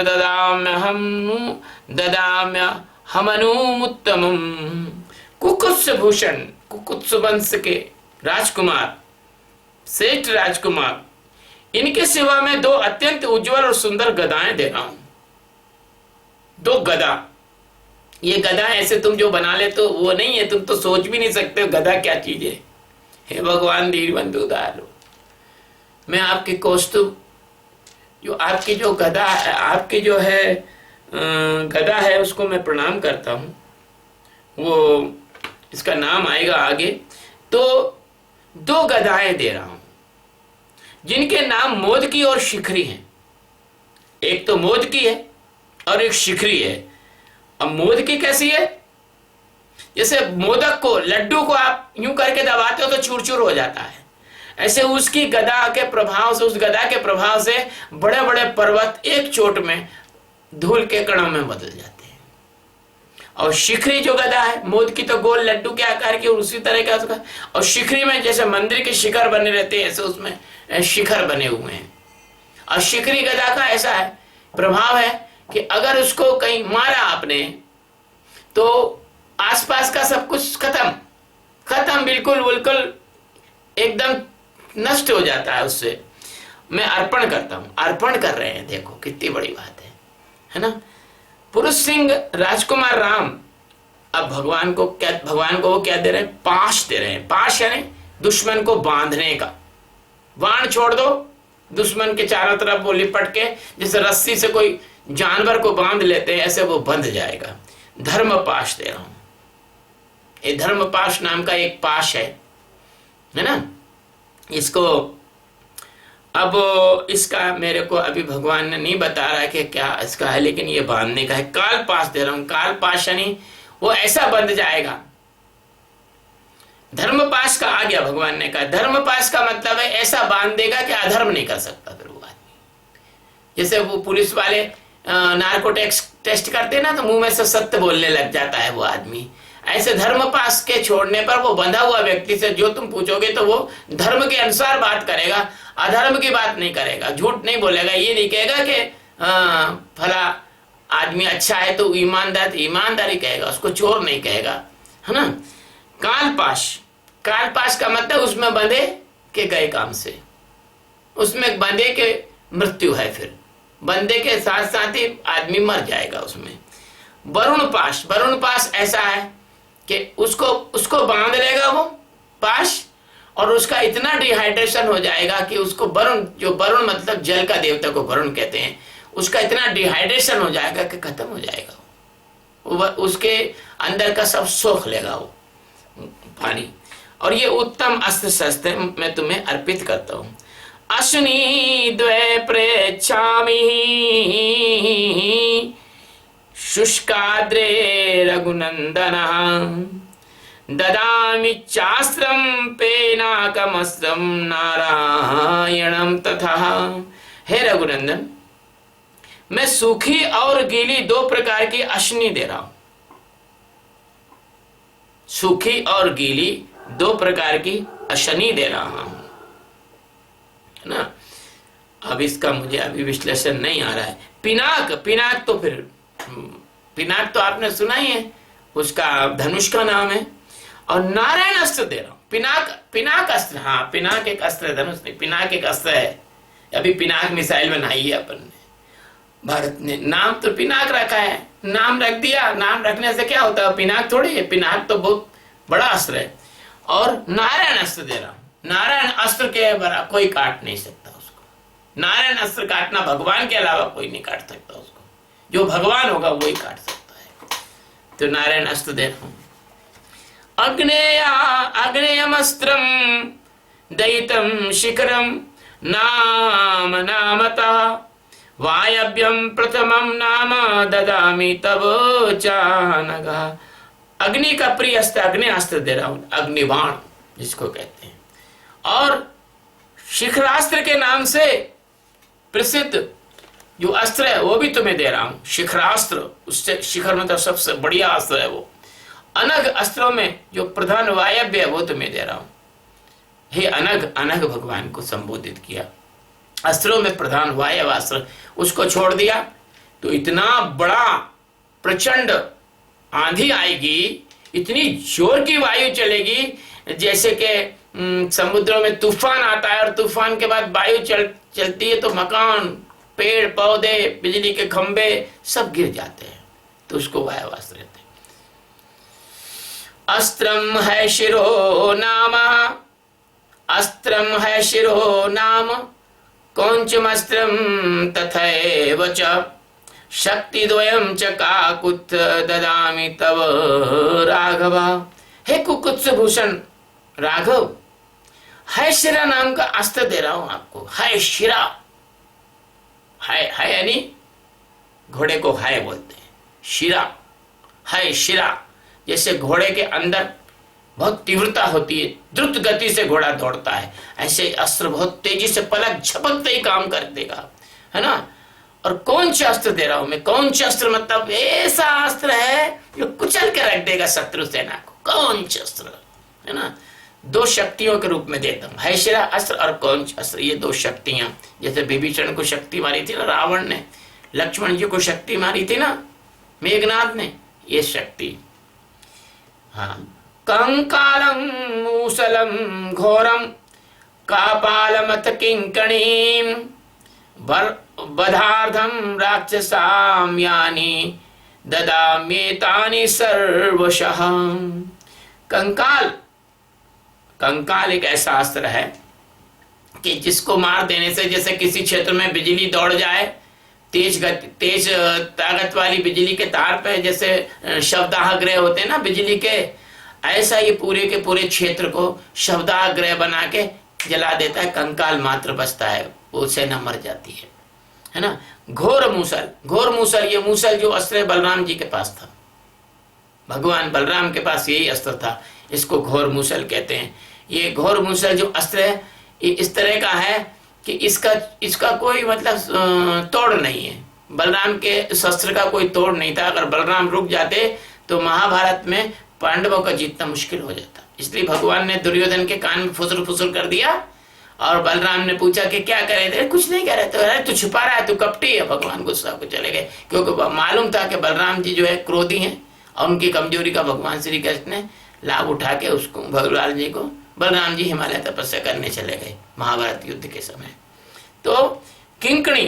ददाम्यहमनुमुत्तमम्। कुकुत्स भूषण, कुकुत्स वंश के राजकुमार, श्रेष्ठ राजकुमार, इनके सिवा मैं 2 अत्यंत उज्जवल और सुंदर गदाएं दे रहा हूं। 2 गदा। ये गदा ऐसे तुम जो बना ले तो वो नहीं है, तुम तो सोच भी नहीं सकते हो गदा क्या चीज है। हे भगवान दीनबंधु दयालु, मैं आपकी कौस्तुभ, जो आपकी जो गदा, आपकी जो है गदा है, उसको मैं प्रणाम करता हूं। वो इसका नाम आएगा आगे। तो 2 गदाएं दे रहा हूं जिनके नाम मोदकी और शिखरी हैं। एक तो मोदकी है और एक शिखरी है। अब मोदकी कैसी है? जैसे मोदक को, लड्डू को आप यूं करके दबाते हो तो चूर चूर हो जाता है, ऐसे उसकी गदा के प्रभाव से, उस गदा के प्रभाव से बड़े बड़े पर्वत एक चोट में धूल के कणों में बदल जाते हैं। और शिखरी जो गदा है, मोद की तो गोल लड्डू के आकार की, उसी तरह का उसका, और शिखरी में जैसे मंदिर के शिखर बने रहते हैं ऐसे उसमें शिखर बने हुए हैं। और शिखरी गदा का ऐसा है प्रभाव है कि अगर उसको कहीं मारा आपने तो आसपास का सब कुछ खत्म खत्म, बिल्कुल बिल्कुल एकदम नष्ट हो जाता है उससे। मैं अर्पण करता हूं, अर्पण कर रहे हैं, देखो कितनी बड़ी बात है ना। पुरुष सिंह राजकुमार राम अब भगवान को वो क्या दे रहे हैं? पाश दे रहे हैं। पाश यानी दुश्मन को बांधने का। बाण छोड़ दो, दुश्मन के चारों तरफ वो लिपट के जैसे रस्सी से कोई जानवर को बांध लेते हैं ऐसे वो बंध जाएगा। धर्म पाश दे रहा हूं। ये धर्म पाश नाम का एक पाश है ना। इसको अब इसका मेरे को अभी भगवान ने नहीं बता रहा है कि क्या इसका है, लेकिन ये बांधने का है। काल पाश दे रहा हूं। काल पाश यानी वो ऐसा बंध जाएगा। धर्म पाश का आ गया, भगवान ने कहा धर्म पाश का मतलब है ऐसा बांध देगा कि अधर्म नहीं कर सकता फिर वो आदमी। जैसे वो पुलिस वाले नार्को टेस्ट करते हैं ना, तो मुंह में से सत्य बोलने लग जाता है वो आदमी। ऐसे धर्म पाश के छोड़ने पर वो बंधा हुआ व्यक्ति से जो तुम पूछोगे तो वो धर्म के अनुसार बात करेगा, अधर्म की बात नहीं करेगा, झूठ नहीं बोलेगा। ये नहीं कहेगा कि फला आदमी अच्छा है तो ईमानदारी कहेगा, उसको चोर नहीं कहेगा, है ना। कालपाश का मतलब उसमें बंधे के गए काम से, उसमें बंधे के मृत्यु है, फिर बंधे के साथ साथ ही आदमी मर जाएगा उसमें। वरुण पाश ऐसा है कि उसको बांध लेगा वो पाश, और उसका इतना डिहाइड्रेशन हो जाएगा कि उसको वरुण मतलब जल का देवता को वरुण कहते हैं, उसका इतना डिहाइड्रेशन हो जाएगा कि खत्म हो जाएगा वो, उसके अंदर का सब सोख लेगा वो पानी। और ये उत्तम अस्त्र शस्त्र मैं तुम्हें अर्पित करता हूं। अश्नि द्वे प्रेच्छामि शुष्काद्रे रघुनंदनः ददामि चास्त्रम पेनाकमस्त्रम नारायणम तथा। हे रघुनंदन, मैं सूखी और गीली दो प्रकार की अश्नि दे रहा हूं। सूखी और गीली दो प्रकार की अश्नि दे रहा हूं, है ना। अब इसका मुझे अभी विश्लेषण नहीं आ रहा है। पिनाक तो आपने सुना ही है, उसका धनुष का नाम है। और नारायण अस्त्र दे रहा हूं। पिनाक अस्त्र, हाँ पिनाक एक अस्त्र है, धनुष नहीं, पिनाक एक अस्त्र है। अभी पिनाक मिसाइल बनाई है अपन ने, भारत ने। नाम तो पिनाक रखा है, नाम रख दिया। नाम रखने से क्या होता है? पिनाक थोड़ी है, पिनाक तो बहुत बड़ा अस्त्र है। और नारायण अस्त्र दे रहा हूं। नारायण अस्त्र के बराबर कोई काट नहीं सकता उसको। नारायण अस्त्र काटना भगवान के अलावा कोई नहीं काट सकता उसको, जो भगवान होगा वही काट सकता है। तो नारायण अस्त्र दे रहा हूं। अग्नेयमस्त्रम दयितम शिखरम नाम नामता वायव्यम प्रथमम नाम ददामि तब चानगा। अग्नि का प्रिय अस्त्र, अग्नि अस्त्र दे रहा हूं, अग्निबाण जिसको कहते हैं। और शिखरास्त्र के नाम से प्रसिद्ध जो अस्त्र है वो भी तुम्हें दे रहा हूं, शिखरास्त्र। उससे शिखर मतलब सबसे बढ़िया अस्त्र है वो। अनग अस्त्रों में जो प्रधान वायव्य है वो तुम्हें दे रहा हूं। हे अनग भगवान को संबोधित किया। अस्त्रों में प्रधान वायव्य अस्त्र, उसको छोड़ दिया तो इतना बड़ा प्रचंड आंधी आएगी, इतनी जोर की वायु चलेगी जैसे कि समुद्रों में तूफान आता है और तूफान के बाद वायु चलती है तो मकान, पेड़ पौधे, बिजली के खंभे सब गिर जाते हैं। तो उसको वायव्य अस्त्र कहते हैं। अस्त्रम है शिरो नाम कौंचमस्त्रम तथैव च शक्ति द्वयम च काकुत्थ ददामि तव राघव। हे कुकुत्स भूषण राघव, है शिरा नाम का अस्त्र दे रहा हूं आपको। है शिरा, है यानी घोड़े को है बोलते हैं, शिरा है शिरा। जैसे घोड़े के अंदर बहुत तीव्रता होती है, द्रुत गति से घोड़ा दौड़ता है, ऐसे अस्त्र बहुत तेजी से पलक झपकते ही काम कर देगा, है ना। और कौन सा अस्त्र दे रहा हूं मैं, कौन सा अस्त्र मतलब ऐसा अस्त्र है जो कुचल के रख देगा शत्रु सेना को, कौन सा अस्त्र है ना। दो शक्तियों के रूप में देता हूं, हैशिरा अस्त्र और कौन अस्त्र, ये दो शक्तियां। जैसे विभीषण को शक्ति मारी थी ना रावण ने, लक्ष्मण जी को शक्ति मारी थी ना मेघनाथ ने, ये शक्ति। हाँ, कंकालम मूसलम घोरम कापालमथ किंकणीम बधार्धम राक्षसाम यानी ददाम्येतानि सर्वशः। कंकाल, कंकाल एक ऐसा अस्त्र है कि जिसको मार देने से जैसे किसी क्षेत्र में बिजली दौड़ जाए, तेज ताकत वाली बिजली के तार पे जैसे शवदाह ग्रह होते हैं ना बिजली के, ऐसा ये पूरे के पूरे क्षेत्र को शवदाह ग्रह बना के जला देता है। कंकाल मात्र बचता है, वो सेना मर जाती है ना। घोर मूसल, घोर मूसल, ये मूसल जो अस्त्र बलराम जी के पास था, भगवान बलराम के पास यही अस्त्र था, इसको घोर मूसल कहते हैं। ये घोर मूसल जो अस्त्र है ये इस तरह का है कि इसका कोई मतलब तोड़ नहीं है। बलराम के शस्त्र का कोई तोड़ नहीं था। अगर बलराम रुक जाते तो महाभारत में पांडवों का जीतना मुश्किल हो जाता। इसलिए भगवान ने दुर्योधन के कान में फुसुर फुसुर कर दिया और बलराम ने पूछा कि क्या करे थे, कुछ नहीं कह रहे, तो अरे तू छुपा रहा है, तू कपटी है। भगवान गुस्सा को चले गए, क्योंकि मालूम था कि बलराम जी जो है क्रोधी हैं और उनकी कमजोरी का भगवान श्री कृष्ण ने लाभ उठा के उसको भगवान जी को, बलराम जी हिमालय तपस्या करने चले गए महाभारत युद्ध के समय। तो किंकणी,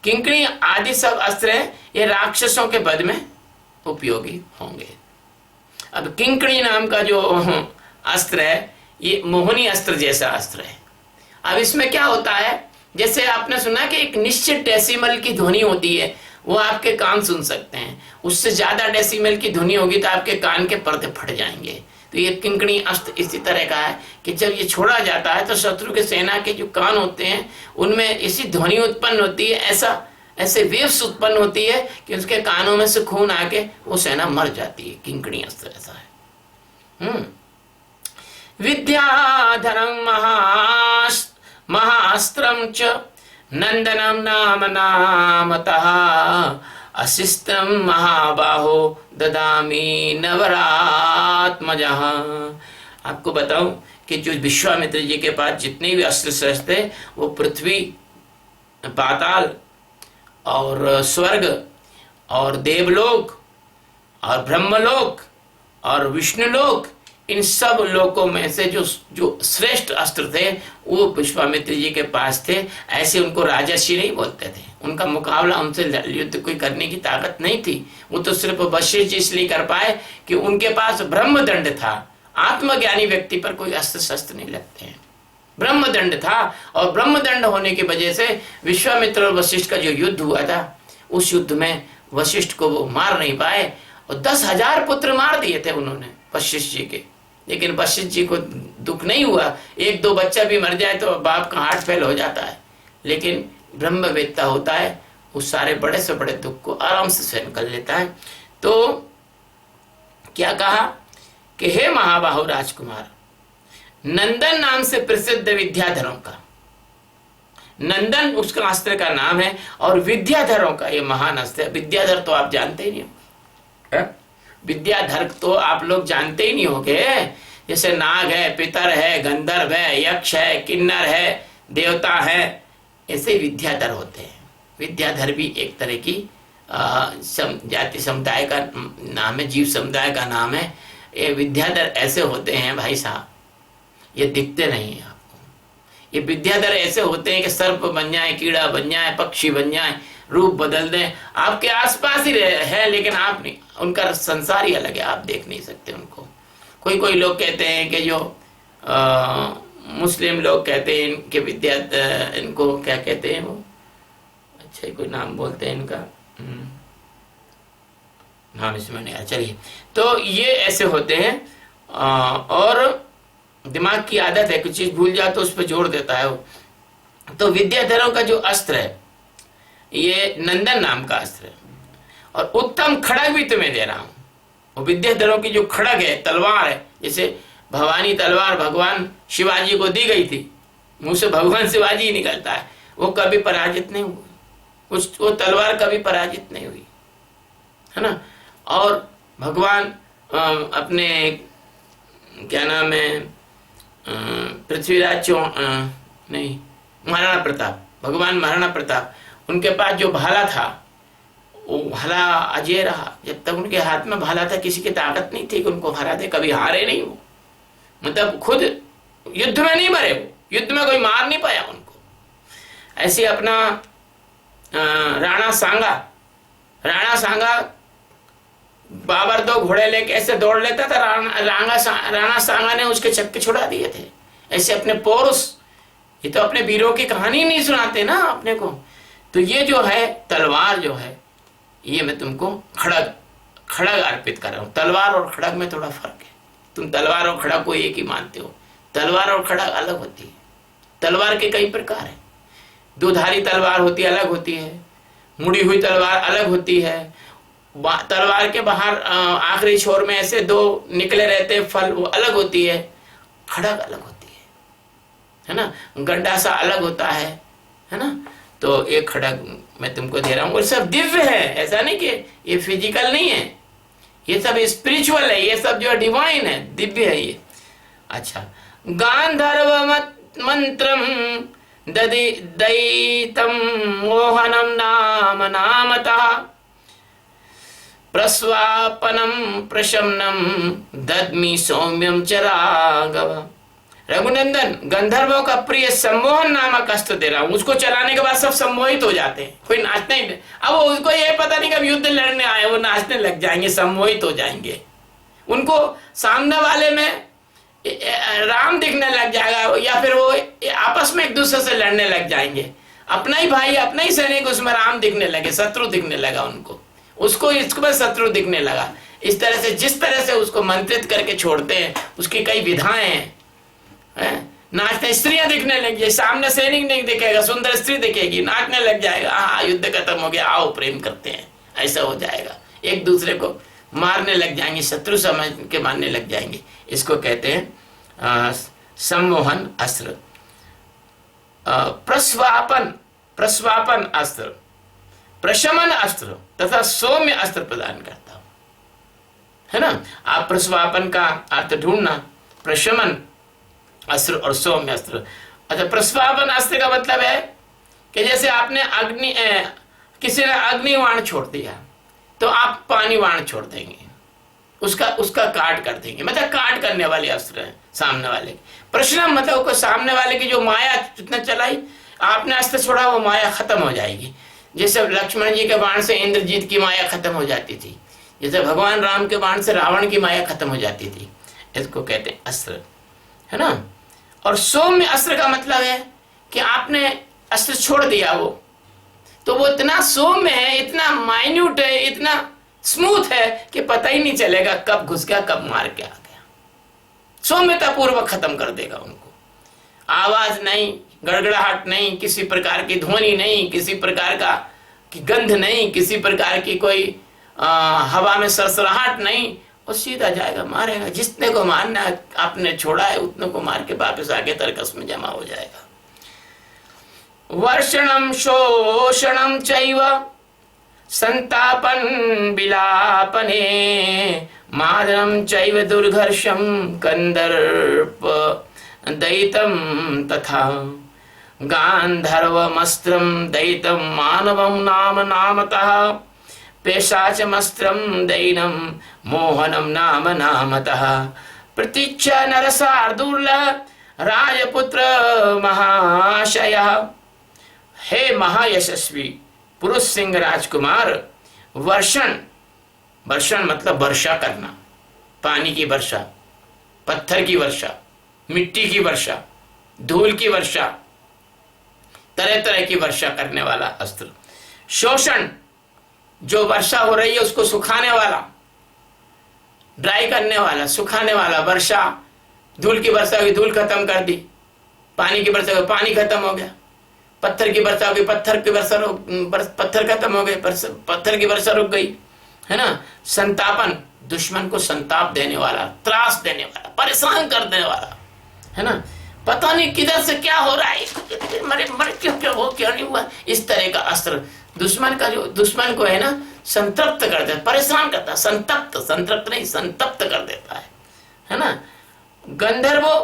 किंकणी आदि सब अस्त्र है, ये राक्षसों के वध में उपयोगी होंगे। अब किंकणी नाम का जो अस्त्र है ये मोहनी अस्त्र जैसा अस्त्र है। अब इसमें क्या होता है, जैसे आपने सुना कि एक निश्चित डेसिमल की ध्वनि होती है, वो आपके कान सुन सकते हैं। उससे ज्यादा डेसिमल की ध्वनि होगी तो आपके कान के पर्दे फट जाएंगे। तो ये किंकणी अस्त्र इसी तरह का है कि जब ये छोड़ा जाता है तो शत्रु के सेना के जो कान होते हैं उनमें ऐसी ध्वनि उत्पन्न होती है, ऐसे वेव्स उत्पन्न होती है कि उसके कानों में से खून आके वो सेना मर जाती है। किंकणी अस्त्र ऐसा है। विद्याधरं महास्त्रं च नंदनम नाम नामतः अशिस्त्रम महाबाहो ददामी नवरात्मजः। आपको बताऊं कि जो विश्वामित्र जी के पास जितने भी अस्त्र शस्त्र थे वो पृथ्वी, पाताल और स्वर्ग और देवलोक और ब्रह्मलोक और विष्णुलोक, इन सब लोकों में से जो श्रेष्ठ अस्त्र थे वो विश्वामित्र जी के पास थे। ऐसे उनको राजर्षि नहीं बोलते थे, उनका मुकाबला उनसे युद्ध कोई करने की ताकत नहीं थी। वो तो सिर्फ वशिष्ठ जी इसलिए कर पाए कि उनके पास ब्रह्मदंड था। आत्मज्ञानी व्यक्ति पर कोई अस्त्र शस्त्र नहीं लगते हैं, ब्रह्मदंड था। और ब्रह्मदंड होने की वजह से विश्वामित्र और वशिष्ठ का जो युद्ध हुआ था उस युद्ध में वशिष्ठ को वो मार नहीं पाए और 10,000 पुत्र मार दिए थे उन्होंने वशिष्ठ जी के। लेकिन वशिष्ठ जी को दुख नहीं हुआ, एक दो बच्चा भी मर जाए तो बाप का हार्ट फेल हो जाता है, लेकिन ब्रह्मवेत्ता होता है उस सारे बड़े से बड़े दुख को आराम से सहन कर लेता है। तो क्या कहा कि हे महाबाहु राजकुमार, नंदन नाम से प्रसिद्ध विद्याधरों का, नंदन उसका अस्त्र का नाम है और विद्याधरों का ये महान अस्त्र है। विद्याधर तो आप जानते ही नहीं हो, विद्याधर तो आप लोग जानते ही नहीं होंगे। जैसे नाग है, पितर है, गंधर्व है, यक्ष है, किन्नर है, देवता है, ऐसे विद्याधर होते हैं। विद्याधर भी एक तरह की जाति समुदाय का नाम है, जीव समुदाय का नाम है। ये विद्याधर ऐसे होते हैं भाई साहब, ये दिखते नहीं है आपको। ये विद्याधर ऐसे होते हैं कि सर्प बन जाए, कीड़ा बन जाए, पक्षी बन जाए, रूप बदल दें, आपके आसपास ही है लेकिन आप नहीं, उनका संसार ही अलग है, आप देख नहीं सकते उनको। कोई लोग कहते हैं कि जो मुस्लिम लोग कहते हैं इनके इनको क्या कहते हैं वो, अच्छा कोई नाम बोलते हैं इनका, नाम इसमें नहीं आया। चलिए, तो ये ऐसे होते हैं और दिमाग की आदत है, कुछ चीज भूल जाए तो उस पर जोर देता है वो। तो विद्याधरों का जो अस्त्र है ये नंदन नाम का अस्त्र है और उत्तम खड़ग भी तुम्हें दे रहा हूं। वो विद्याधरों की जो खड़ग है, तलवार है, जैसे भवानी तलवार भगवान शिवाजी को दी गई थी, मुंह से भगवान शिवाजी ही निकलता है, वो कभी पराजित नहीं हुए, वो तलवार कभी पराजित नहीं हुई, है ना। और भगवान अपने क्या नाम है पृथ्वीराज नहीं, महाराणा प्रताप, भगवान महाराणा प्रताप, उनके पास जो भाला था वो भाला अजय रहा। जब तक उनके हाथ में भाला था किसी की ताकत नहीं थी कि उनको हरा दे, कभी हारे नहीं वो, मतलब खुद युद्ध में नहीं मरे, वो युद्ध में कोई मार नहीं पाया उनको। ऐसे अपना राणा सांगा बाबर 2 घोड़े लेके ऐसे दौड़ लेता था, राणा सांगा ने उसके चक्के छुड़ा दिए थे। ऐसे अपने पौरुष, ये तो अपने वीरों की कहानी नहीं सुनाते ना अपने को। तो ये जो है तलवार जो है, ये मैं तुमको खड़ग अर्पित कर रहा हूं। तलवार और खड़ग में थोड़ा फर्क है। तुम तलवार और खड़ग को एक ही मानते हो, तलवार और खड़ग अलग होती है। तलवार के कई प्रकार है, 2 धारी तलवार होती है, अलग होती है। मुड़ी हुई तलवार अलग होती है। तलवार के बाहर आखिरी छोर में ऐसे 2 निकले रहते हैं फल, वो अलग होती है। खड़ग अलग होती है ना। गड्ढा सा अलग होता है ना। तो एक खड़ग मैं तुमको दे रहा हूं, और सब दिव्य है। ऐसा नहीं कि ये फिजिकल नहीं है, ये सब स्पिरिचुअल है, ये सब जो डिवाइन है, दिव्य है ये। अच्छा, गांधर्व मंत्रम दयितम मोहनम नाम नामतः प्रस्वापनम प्रशमनम दद्मि सौम्यम च राघव। रघुनंदन, गंधर्वों का प्रिय सम्मोहन नामक अस्त्र दे रहा हूं। उसको चलाने के बाद सब सम्मोहित हो जाते हैं, कोई नाचने ही नहीं। अब उसको ये पता नहीं कब युद्ध लड़ने आए, वो नाचने लग जाएंगे, सम्मोहित हो जाएंगे। उनको सामने वाले में राम दिखने लग जाएगा, या फिर वो आपस में एक दूसरे से लड़ने लग जाएंगे। अपना ही भाई, अपना ही सैनिक, उसमें राम दिखने लगे, शत्रु दिखने लगा उनको, उसको इसको शत्रु दिखने लगा। इस तरह से जिस तरह से उसको मंत्रित करके छोड़ते हैं, उसकी कई विधाएं हैं। नाचने, स्त्रियां दिखने लग जाए, सामने सैनिक नहीं दिखेगा, सुंदर स्त्री दिखेगी, नाचने लग जाएगा, हाँ युद्ध खत्म हो गया, आओ प्रेम करते हैं, ऐसा हो जाएगा। एक दूसरे को मारने लग जाएंगे, शत्रु समझ के मारने लग जाएंगे। इसको कहते हैं सम्मोहन अस्त्र। प्रस्वापन अस्त्र, प्रशमन अस्त्र तथा सौम्य अस्त्र प्रदान करता हूं, है ना। आप प्रस्वापन का अर्थ ढूंढना, प्रशमन अस्त्र और सौम्य अस्त्र। अच्छा, प्रस्वापन अस्त्र का मतलब है कि जैसे आपने किसी ने अग्निवाण छोड़ दिया तो आप पानी वाण छोड़ देंगे, उसका काट कर देंगे, मतलब काट करने वाले अस्त्र हैं सामने वाले। प्रश्न मतलब को सामने वाले की जो माया जितना चलाई, आपने अस्त्र छोड़ा वो माया खत्म हो जाएगी। जैसे लक्ष्मण जी के बाण से इंद्रजीत की माया खत्म हो जाती थी, जैसे भगवान राम के बाण से रावण की माया खत्म हो जाती थी। इसको कहते हैं अस्त्र, है ना। और सौम्य अस्त्र का मतलब है कि आपने अस्त्र छोड़ दिया वो, तो वो इतना सौम्य है, इतना माइन्यूट है, इतना स्मूथ है कि पता ही नहीं चलेगा कब घुस गया, कब मार के आ गया। सौम्यता पूर्वक खत्म कर देगा उनको। आवाज नहीं, गड़गड़ाहट नहीं, किसी प्रकार की ध्वनि नहीं, किसी प्रकार का की गंध नहीं, किसी प्रकार की कोई हवा में सरसराहट नहीं, वो सीधा जाएगा, मारेगा। जितने को मारना आपने छोड़ा है उतने को मार के वापस आगे तरकस में जमा हो जाएगा। वर्षणम शोषणम चैव संतापन विलापने मादरम चैव दुर्घर्षम कंदर्प दयितम तथा गांधर्वमस्त्रम दयितम मानवम नाम नामतः पेशाचमस्त्रम दयिनम मोहनम नाम नामतः प्रतीक्षा नरसार्दूल राजपुत्र महाशय। हे महायशस्वी पुरुष सिंह राजकुमार, वर्षण मतलब वर्षा करना, पानी की वर्षा, पत्थर की वर्षा, मिट्टी की वर्षा, धूल की वर्षा, तरह तरह की वर्षा करने वाला अस्त्र। शोषण, जो वर्षा हो रही है उसको सुखाने वाला, ड्राई करने वाला, सुखाने वाला। वर्षा, धूल की वर्षा हुई, धूल खत्म कर दी, पानी की वर्षा हुई, पानी खत्म हो गया, पत्थर की वर्षा हुई, पत्थर की वर्षा पत्थर खत्म हो गए, पत्थर की वर्षा रुक गई, है ना। संतापन, दुश्मन को संताप देने वाला, त्रास देने वाला, परेशान कर देने वाला, है ना। पता नहीं किधर से क्या हो रहा है, मरे मरे क्यों क्यों हो, क्यों नहीं हुआ, इस तरह का अस्त्र दुश्मन का, जो दुश्मन को है ना संतप्त कर देता, परेशान करता है, संतप्त, संतप्त नहीं संतप्त कर देता है ना। गंधर्वों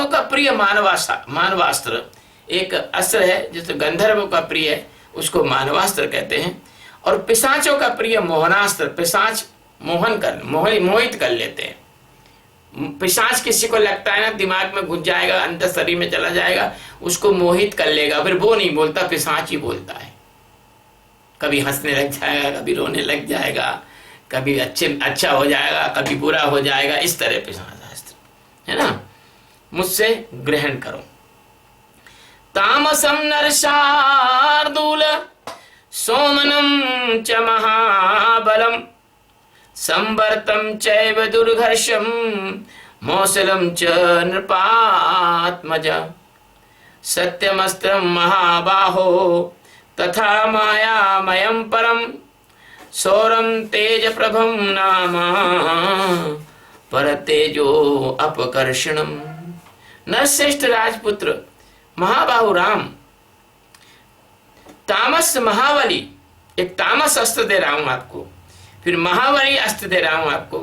का प्रिय मानवास्त्र एक अस्त्र है, जिस गंधर्वों का प्रिय है उसको मानवास्त्र कहते हैं। और पिशाचों का प्रिय मोहनास्त्र, पिशाच मोहित कर लेते हैं। पिशाच किसी को लगता है ना दिमाग में घुस जाएगा, अंदर शरीर में चला जाएगा, उसको मोहित कर लेगा, फिर वो नहीं बोलता, पिशाच ही बोलता है। कभी हंसने लग जाएगा, कभी रोने लग जाएगा, कभी अच्छा हो जाएगा, कभी बुरा हो जाएगा, इस तरह पिशाच है ना। मुझसे ग्रहण करो। तामसम नरशार्दूल सोमनम च महाबलम संवर्तम चैव दुर्घर्षम मौसलम च नृपात्मज सत्यमस्त्रम महाबाहो तथा मायामयम परम सौरम तेज प्रभम नामा परतेजो अपकर्षणम। नरश्रेष्ठ राजपुत्र महाबाहु राम, तामस महाबली, एक तामस अस्त्र दे रहा हूं आपको, फिर महाबली अस्त्र दे रहा हूं आपको,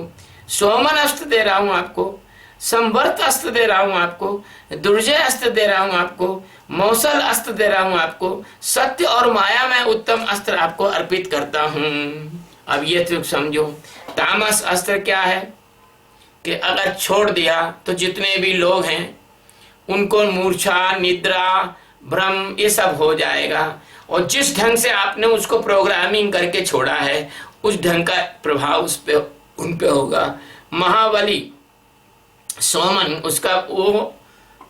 सोमन अस्त्र दे रहा हूं आपको, संवर्त अस्त्र दे रहा हूं आपको, दुर्जय अस्त्र दे रहा हूं आपको, मौसल अस्त्र दे रहा हूं आपको, सत्य और माया में उत्तम अस्त्र आपको अर्पित करता हूं। अब ये तो समझो तामस अस्त्र क्या है कि अगर छोड़ दिया तो जितने भी लोग हैं उनको मूर्छा, निद्रा, भ्रम ये सब हो जाएगा, और जिस ढंग से आपने उसको प्रोग्रामिंग करके छोड़ा है उस ढंग का प्रभाव उन पे होगा। महाबली सोमन, उसका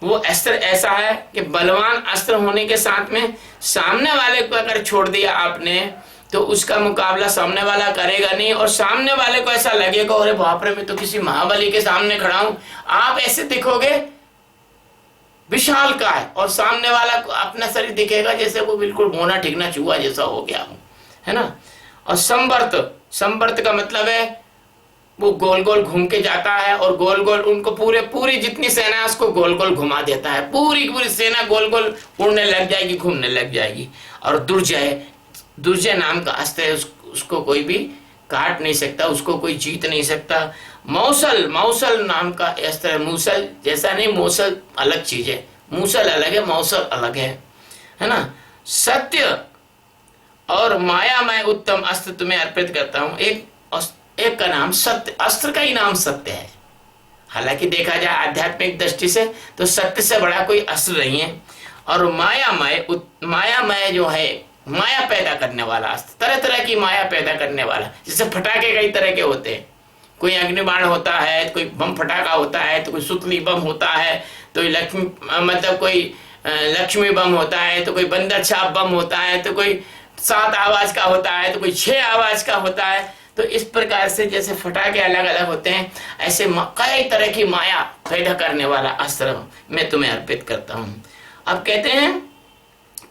वो अस्त्र ऐसा है कि बलवान अस्त्र होने के साथ में सामने वाले को अगर छोड़ दिया आपने तो उसका मुकाबला सामने वाला करेगा नहीं, और सामने वाले को ऐसा लगेगा अरे बाप रे मैं तो किसी महाबली के सामने खड़ा हूं। आप ऐसे दिखोगे विशाल का है, और सामने वाला को अपना शरीर दिखेगा जैसे वो बिल्कुल मोना ठिकना चूहा जैसा हो गया हो, है ना। और संवर्त का मतलब है वो गोल गोल घूम के जाता है, और गोल गोल उनको पूरी जितनी सेना है उसको गोल गोल घुमा देता है, पूरी सेना गोल गोल उड़ने लग जाएगी, घूमने लग जाएगी। और दुर्जय नाम का अस्त्र है, उसको कोई भी काट नहीं सकता, उसको कोई जीत नहीं सकता। मौसल नाम का अस्त्र है, मूसल जैसा नहीं, मौसल अलग चीज है, मूसल अलग है, मौसल अलग है ना। सत्य और माया मैं उत्तम अस्त्र तुम्हें अर्पित करता हूं। एक का नाम सत्य, अस्त्र का ही नाम सत्य है। हालांकि देखा जाए आध्यात्मिक दृष्टि से तो सत्य से बड़ा कोई अस्त्र नहीं है। और मायामय जो है, माया पैदा करने वाला अस्त्र, तरह तरह की माया पैदा करने वाला। जैसे फटाके कई तरह के होते हैं, कोई अग्निबाण होता है, कोई बम फटाका होता है, तो कोई सुतली बम होता है, तो कोई लक्ष्मी बम होता है, तो कोई बंदर छाप बम होता है, तो कोई 7 आवाज का होता है, तो कोई 6 आवाज का होता है। तो इस प्रकार से जैसे फटाके अलग अलग होते हैं, ऐसे कई तरह की माया पैदा करने वाला अस्त्र मैं तुम्हें अर्पित करता हूं। अब कहते हैं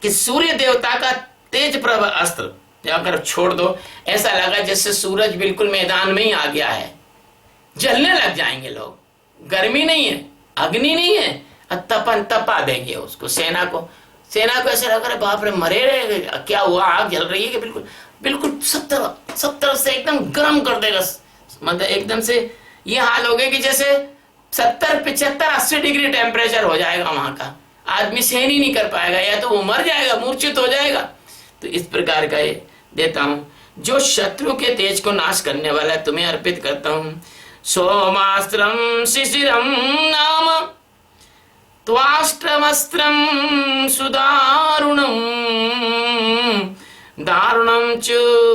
कि सूर्य देवता का तेज प्रभ अस्त्र अगर छोड़ दो, ऐसा लगा जैसे सूरज बिल्कुल मैदान में ही आ गया है, जलने लग जाएंगे लोग। गर्मी नहीं है, अग्नि नहीं है, तपा देंगे उसको, सेना को ऐसा लग रहा है बाप रे मरे रहे, क्या हुआ, आग जल रही है कि बिल्कुल सब तरफ से एकदम गर्म कर देगा। मतलब एकदम से ये हाल हो गया कि जैसे 70, 75, 80 डिग्री टेम्परेचर हो जाएगा वहां का, आदमी सहन ही नहीं कर पाएगा, या तो वो मर जाएगा, मूर्छित हो जाएगा। तो इस प्रकार का ये देता हूं, जो शत्रु के तेज को नाश करने वाला तुम्हें अर्पित करता हूं। सोमास्त्रम शिशिरम नाम त्वाष्ट्रमस्त्रम सुदारुणम दारुणम च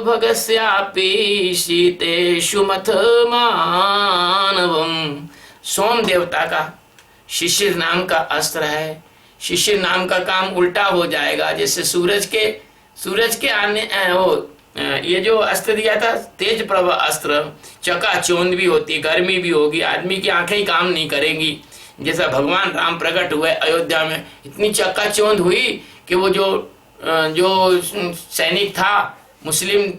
भगस्यापि शीतेषु मथ मानवम। सोम देवता का शिशिर नाम का अस्त्र है। शिशिर नाम का काम उल्टा हो जाएगा, जैसे सूरज के आने ये जो अस्त्र दिया था तेज प्रभ अस्त्र, चकाचौंध भी होती, गर्मी भी होगी, आदमी की आंखें ही काम नहीं करेंगी। जैसा भगवान राम प्रकट हुए अयोध्या में, इतनी चकाचौंध हुई कि वो जो सैनिक था, मुस्लिम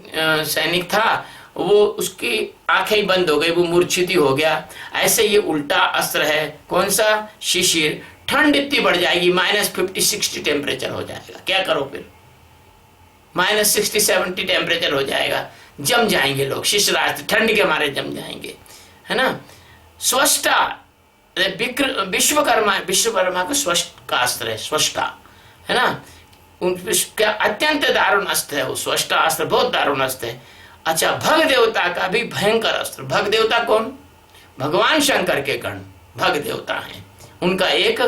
सैनिक था, वो उसकी आंखें ही बंद हो गई, वो मूर्छित ही हो गया। ऐसे ये उल्टा अस्त्र है। कौन सा? शिशिर। ठंड इतनी बढ़ जाएगी, -50-60 टेम्परेचर हो जाएगा, क्या करो फिर? -60-70 टेम्परेचर हो जाएगा, जम जाएंगे लोग, शिशिरास्त्र ठंड के मारे जम जाएंगे, है ना। स्वष्टा, विश्वकर्मा को स्वष्ट का अस्त्र है, स्वष्टा, है ना। उनका अत्यंत दारुण अस्त्र है वो स्वष्टा अस्त्र, बहुत दारुण अस्त्र है। अच्छा, भग देवता का भी भयंकर अस्त्र। भग देवता कौन? भगवान शंकर के गण भग देवता हैं, उनका एक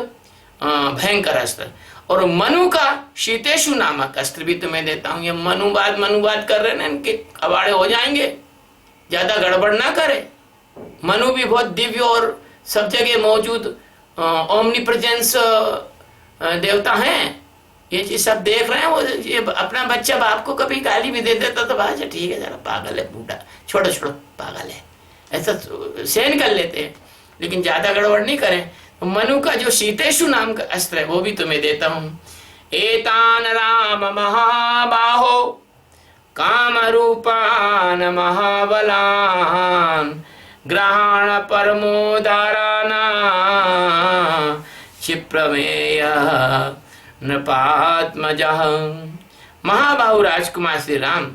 भयंकर अस्त्र। और मनु का शीतेशु नामक अस्त्र भी तुम्हें देता हूं। ये मनुवाद कर रहे हैं, इनके कबाड़े हो जाएंगे, ज्यादा गड़बड़ ना करे। मनु भी बहुत दिव्य और सब जगह मौजूद ओमनीप्रेजेंस देवता हैं। ये चीज सब देख रहे हैं। वो ये अपना बच्चा बाप को कभी गाली भी दे देता तो अच्छा ठीक है, जरा पागल है बूढ़ा, छोड़ो छोड़ो पागल है, ऐसा सहन कर लेते हैं, लेकिन ज्यादा गड़बड़ नहीं करें। मनु का जो शीतेशु नाम का अस्त्र है वो भी तुम्हें देता हूं। एतान राम महाबाहो काम रूपान महाबलान ग्रहण परमोदाराना क्षिप्रमेय नृपात्मजः। महाबाहु राजकुमार श्री राम,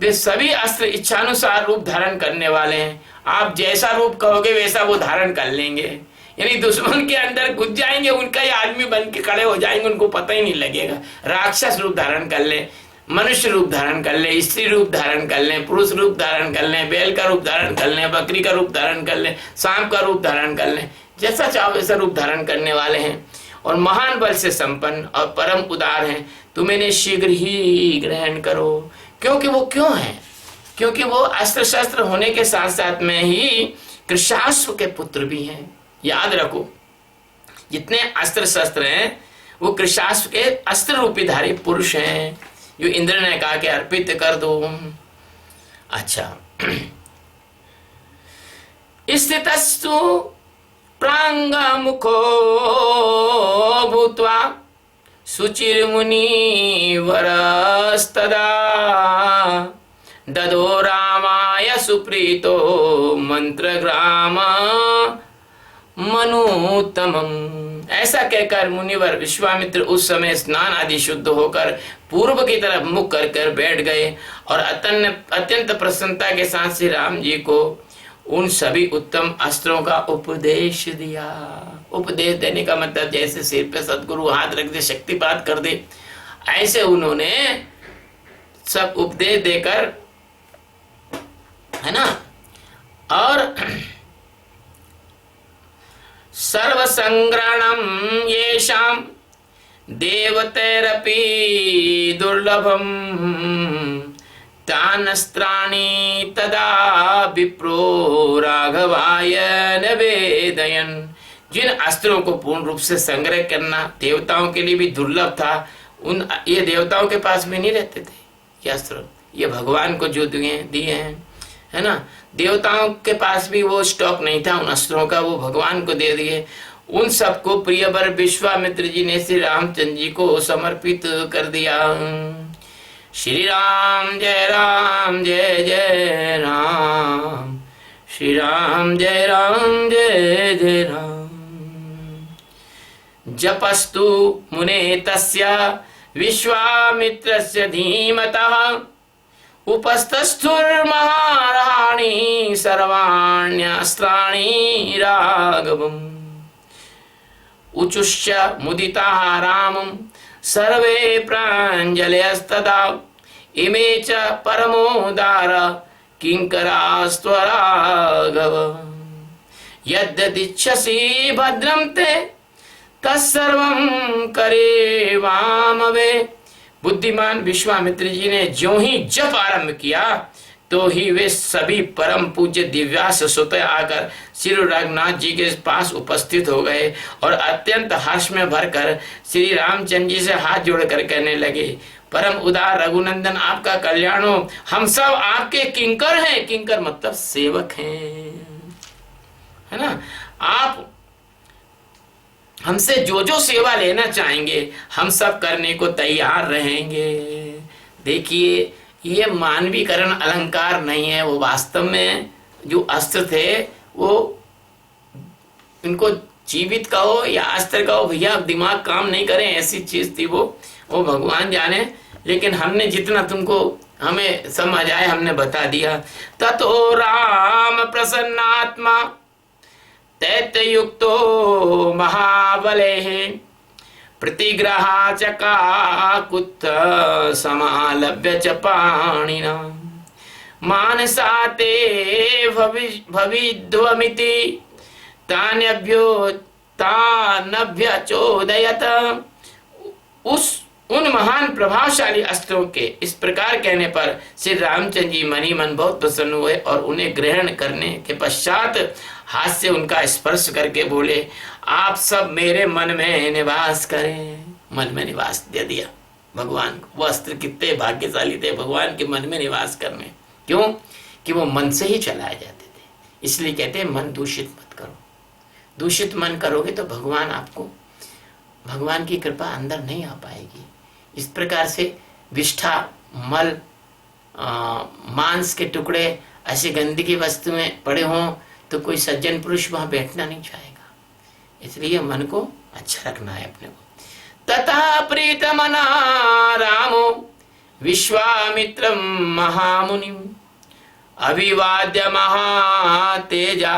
वे सभी अस्त्र इच्छानुसार रूप धारण करने वाले हैं। आप जैसा रूप कहोगे वैसा वो धारण कर लेंगे, यानी दुश्मन के अंदर घुस जाएंगे, उनका ही आदमी बन के खड़े हो जाएंगे, उनको पता ही नहीं लगेगा। राक्षस रूप धारण कर ले, मनुष्य रूप धारण कर ले, स्त्री रूप धारण कर ले, पुरुष रूप धारण कर ले, बैल का रूप धारण कर ले, बकरी का रूप धारण कर ले, सांप का रूप धारण कर ले, जैसा चाहो वैसा रूप धारण करने वाले हैं। और महान बल से संपन्न और परम उदार हैं। तुम इन्हें शीघ्र ही ग्रहण करो। क्योंकि वो क्यों है? क्योंकि वो अस्त्र शस्त्र होने के साथ साथ में ही कृशाश्व के पुत्र भी हैं। याद रखो, जितने अस्त्र शस्त्र हैं वो कृशाश्व के अस्त्र रूपीधारी पुरुष हैं, जो इंद्र ने कहा कि अर्पित कर दो। अच्छा, स्थितस्तु प्रांगमुखो भूत्वा शुचिर्मुनिवरस्तदा ददो रामाय सुप्रीतो मंत्रग्राम मनुत्तमम्। ऐसा कहकर मुनिवर विश्वामित्र उस समय स्नान आदि शुद्ध होकर पूर्व की तरफ मुख कर कर बैठ गए और अत्यंत प्रसन्नता के साथ श्री राम जी को उन सभी उत्तम अस्त्रों का उपदेश दिया। उपदेश देने का मतलब जैसे सिर पे सदगुरु हाथ रख दे, शक्तिपात कर दे, ऐसे उन्होंने सब उपदेश देकर, है ना। और सर्वसंग्रहणं येषां देवतैरपि दुर्लभं तानस्त्राणि तदा विप्रो राघवाय निवेदयन्। जिन अस्त्रों को पूर्ण रूप से संग्रह करना देवताओं के लिए भी दुर्लभ था, ये देवताओं के पास भी नहीं रहते थे ये अस्त्र, ये भगवान को जो दिए हैं, है ना। देवताओं के पास भी वो स्टॉक नहीं था उन अस्त्रों का, वो भगवान को दे दिए। उन सबको प्रियवर विश्वामित्र जी ने श्री रामचंद्र जी को समर्पित कर दिया। श्री राम जय जय राम, श्री राम जय जय राम। जपस्तु मुने तस्य विश्वामित्रस्य धीमतः उपस्थस्थुर्महाराणी सर्वाण्यस्त्राणि राघवम्। उचुश्च मुदिताः रामं सर्वे प्राञ्जलयस्तदा इमे च परमोदार किंकरास्त्वराघव। यद्यदिच्छसि भद्रं ते तत्सर्वं करेवामवे। बुद्धिमान विश्वामित्र जी ने जो ही जप आरंभ किया तो ही वे सभी परम पूज्य दिव्यास स्वतः आकर श्री रघुनाथ जी के पास उपस्थित हो गए और अत्यंत हर्ष में भरकर श्री रामचंद्र जी से हाथ जोड़कर कहने लगे, परम उदार रघुनंदन आपका कल्याण हो, हम सब आपके किंकर हैं। किंकर मतलब सेवक हैं, है ना। आप हमसे जो जो सेवा लेना चाहेंगे हम सब करने को तैयार रहेंगे। देखिए ये मानवीकरण अलंकार नहीं है, वो वास्तव में जो अस्त्र थे वो, इनको जीवित कहो या अस्त्र कहो भैया, दिमाग काम नहीं करे ऐसी चीज थी वो भगवान जाने। लेकिन हमने जितना तुमको हमें समझ आए हमने बता दिया। ततो राम प्रसन्नात्मा दैत्ययुक्तो महाबले प्रतिग्रहा च काकुत्थ समालभ्य च पाणिना मानसा ते भविध्वमिति तान्यभ्योतानभ्यचोदयत। उन महान प्रभावशाली अस्त्रों के इस प्रकार कहने पर श्री रामचंद्र जी मनी मन बहुत प्रसन्न हुए और उन्हें ग्रहण करने के पश्चात हाथ से उनका स्पर्श करके बोले, आप सब मेरे मन में निवास करें। मन में निवास दे दिया भगवान को। वो अस्त्र कितने भाग्यशाली थे भगवान के मन में निवास करने। क्यों? कि वो मन से ही चलाए जाते थे। इसलिए कहते हैं मन दूषित मत करो। दूषित मन करोगे तो भगवान आपको, भगवान की कृपा अंदर नहीं आ पाएगी। इस प्रकार से विष्ठा, मल, मांस के टुकड़े, ऐसी गंदगी वस्तुएं पड़े हों तो कोई सज्जन पुरुष वहां बैठना नहीं चाहेगा। इसलिए मन को अच्छा रखना है अपने को। तथा प्रीतमना रामो विश्वामित्रम महामुनिम अभिवाद्य महातेजा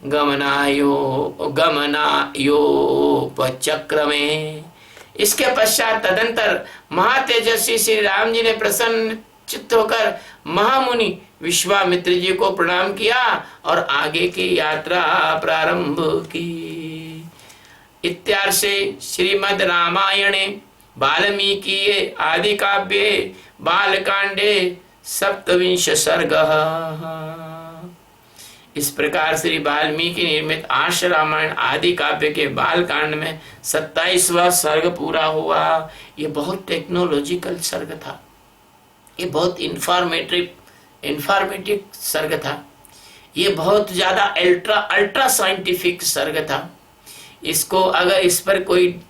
गमनायोपचक्रमे। इसके पश्चात तदंतर महातेजस्वी श्री राम जी ने प्रसन्न चित्त होकर महामुनि विश्वामित्र जी को प्रणाम किया और आगे की यात्रा प्रारंभ की। इत्यार्षे श्रीमद् रामायणे वाल्मीकि आदि काव्ये बालकांडे सप्तविंश सर्गः। इस प्रकार श्री वाल्मीकि निर्मित आर्ष रामायण आदि काव्य के बाल कांड में 27वां सर्ग पूरा हुआ। ये बहुत टेक्नोलॉजिकल सर्ग था, ये बहुत इंफॉर्मेटिव सर्ग था, ये बहुत ज्यादा अल्ट्रा साइंटिफिक सर्ग था। इसको अगर इस पर कोई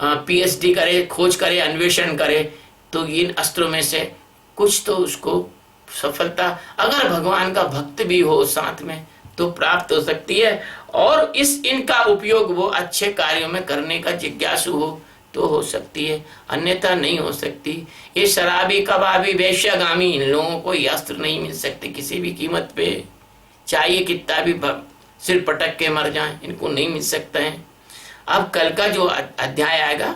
पीएचडी करे, खोज करे, अन्वेषण करे तो इन अस्त्रों में से कुछ तो उसको सफलता, अगर भगवान का भक्त भी हो साथ में, तो प्राप्त हो सकती है। और इनका उपयोग वो अच्छे कार्यों में करने का जिज्ञासु हो तो हो सकती है, अन्यथा नहीं हो सकती। ये शराबी, कबाबी, वैश्यगामी, इन लोगों को ये अस्त्र नहीं मिल सकते किसी भी कीमत पे, चाहिए कितना भी सिर पटक के मर जाए, इनको नहीं मिल सकते हैं। अब कल का जो अध्याय आएगा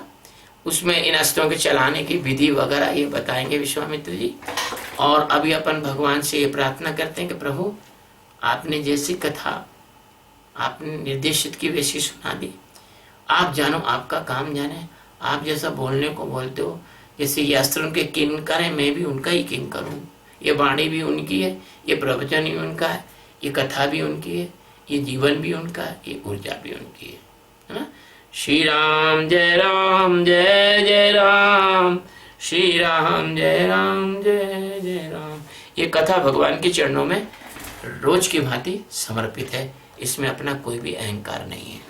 उसमें इन अस्त्रों के चलाने की विधि वगैरह ये बताएंगे विश्वामित्र जी। और अभी अपन भगवान से ये प्रार्थना करते हैं कि प्रभु आपने जैसी कथा आपने निर्देशित की वैसी सुना दी, आप जानो, आपका काम जाने, आप जैसा बोलने को बोलते हो। जैसे ये अस्त्र उनके किन करें, मैं भी उनका ही किन करूं। ये वाणी भी उनकी है, ये प्रवचन भी उनका है, ये कथा भी उनकी है, ये जीवन भी उनका है, ये ऊर्जा भी उनकी है ना। श्री राम जय राम जय जय राम, श्री राम जय राम जय जय राम। ये कथा भगवान के चरणों में रोज की भांति समर्पित है, इसमें अपना कोई भी अहंकार नहीं है।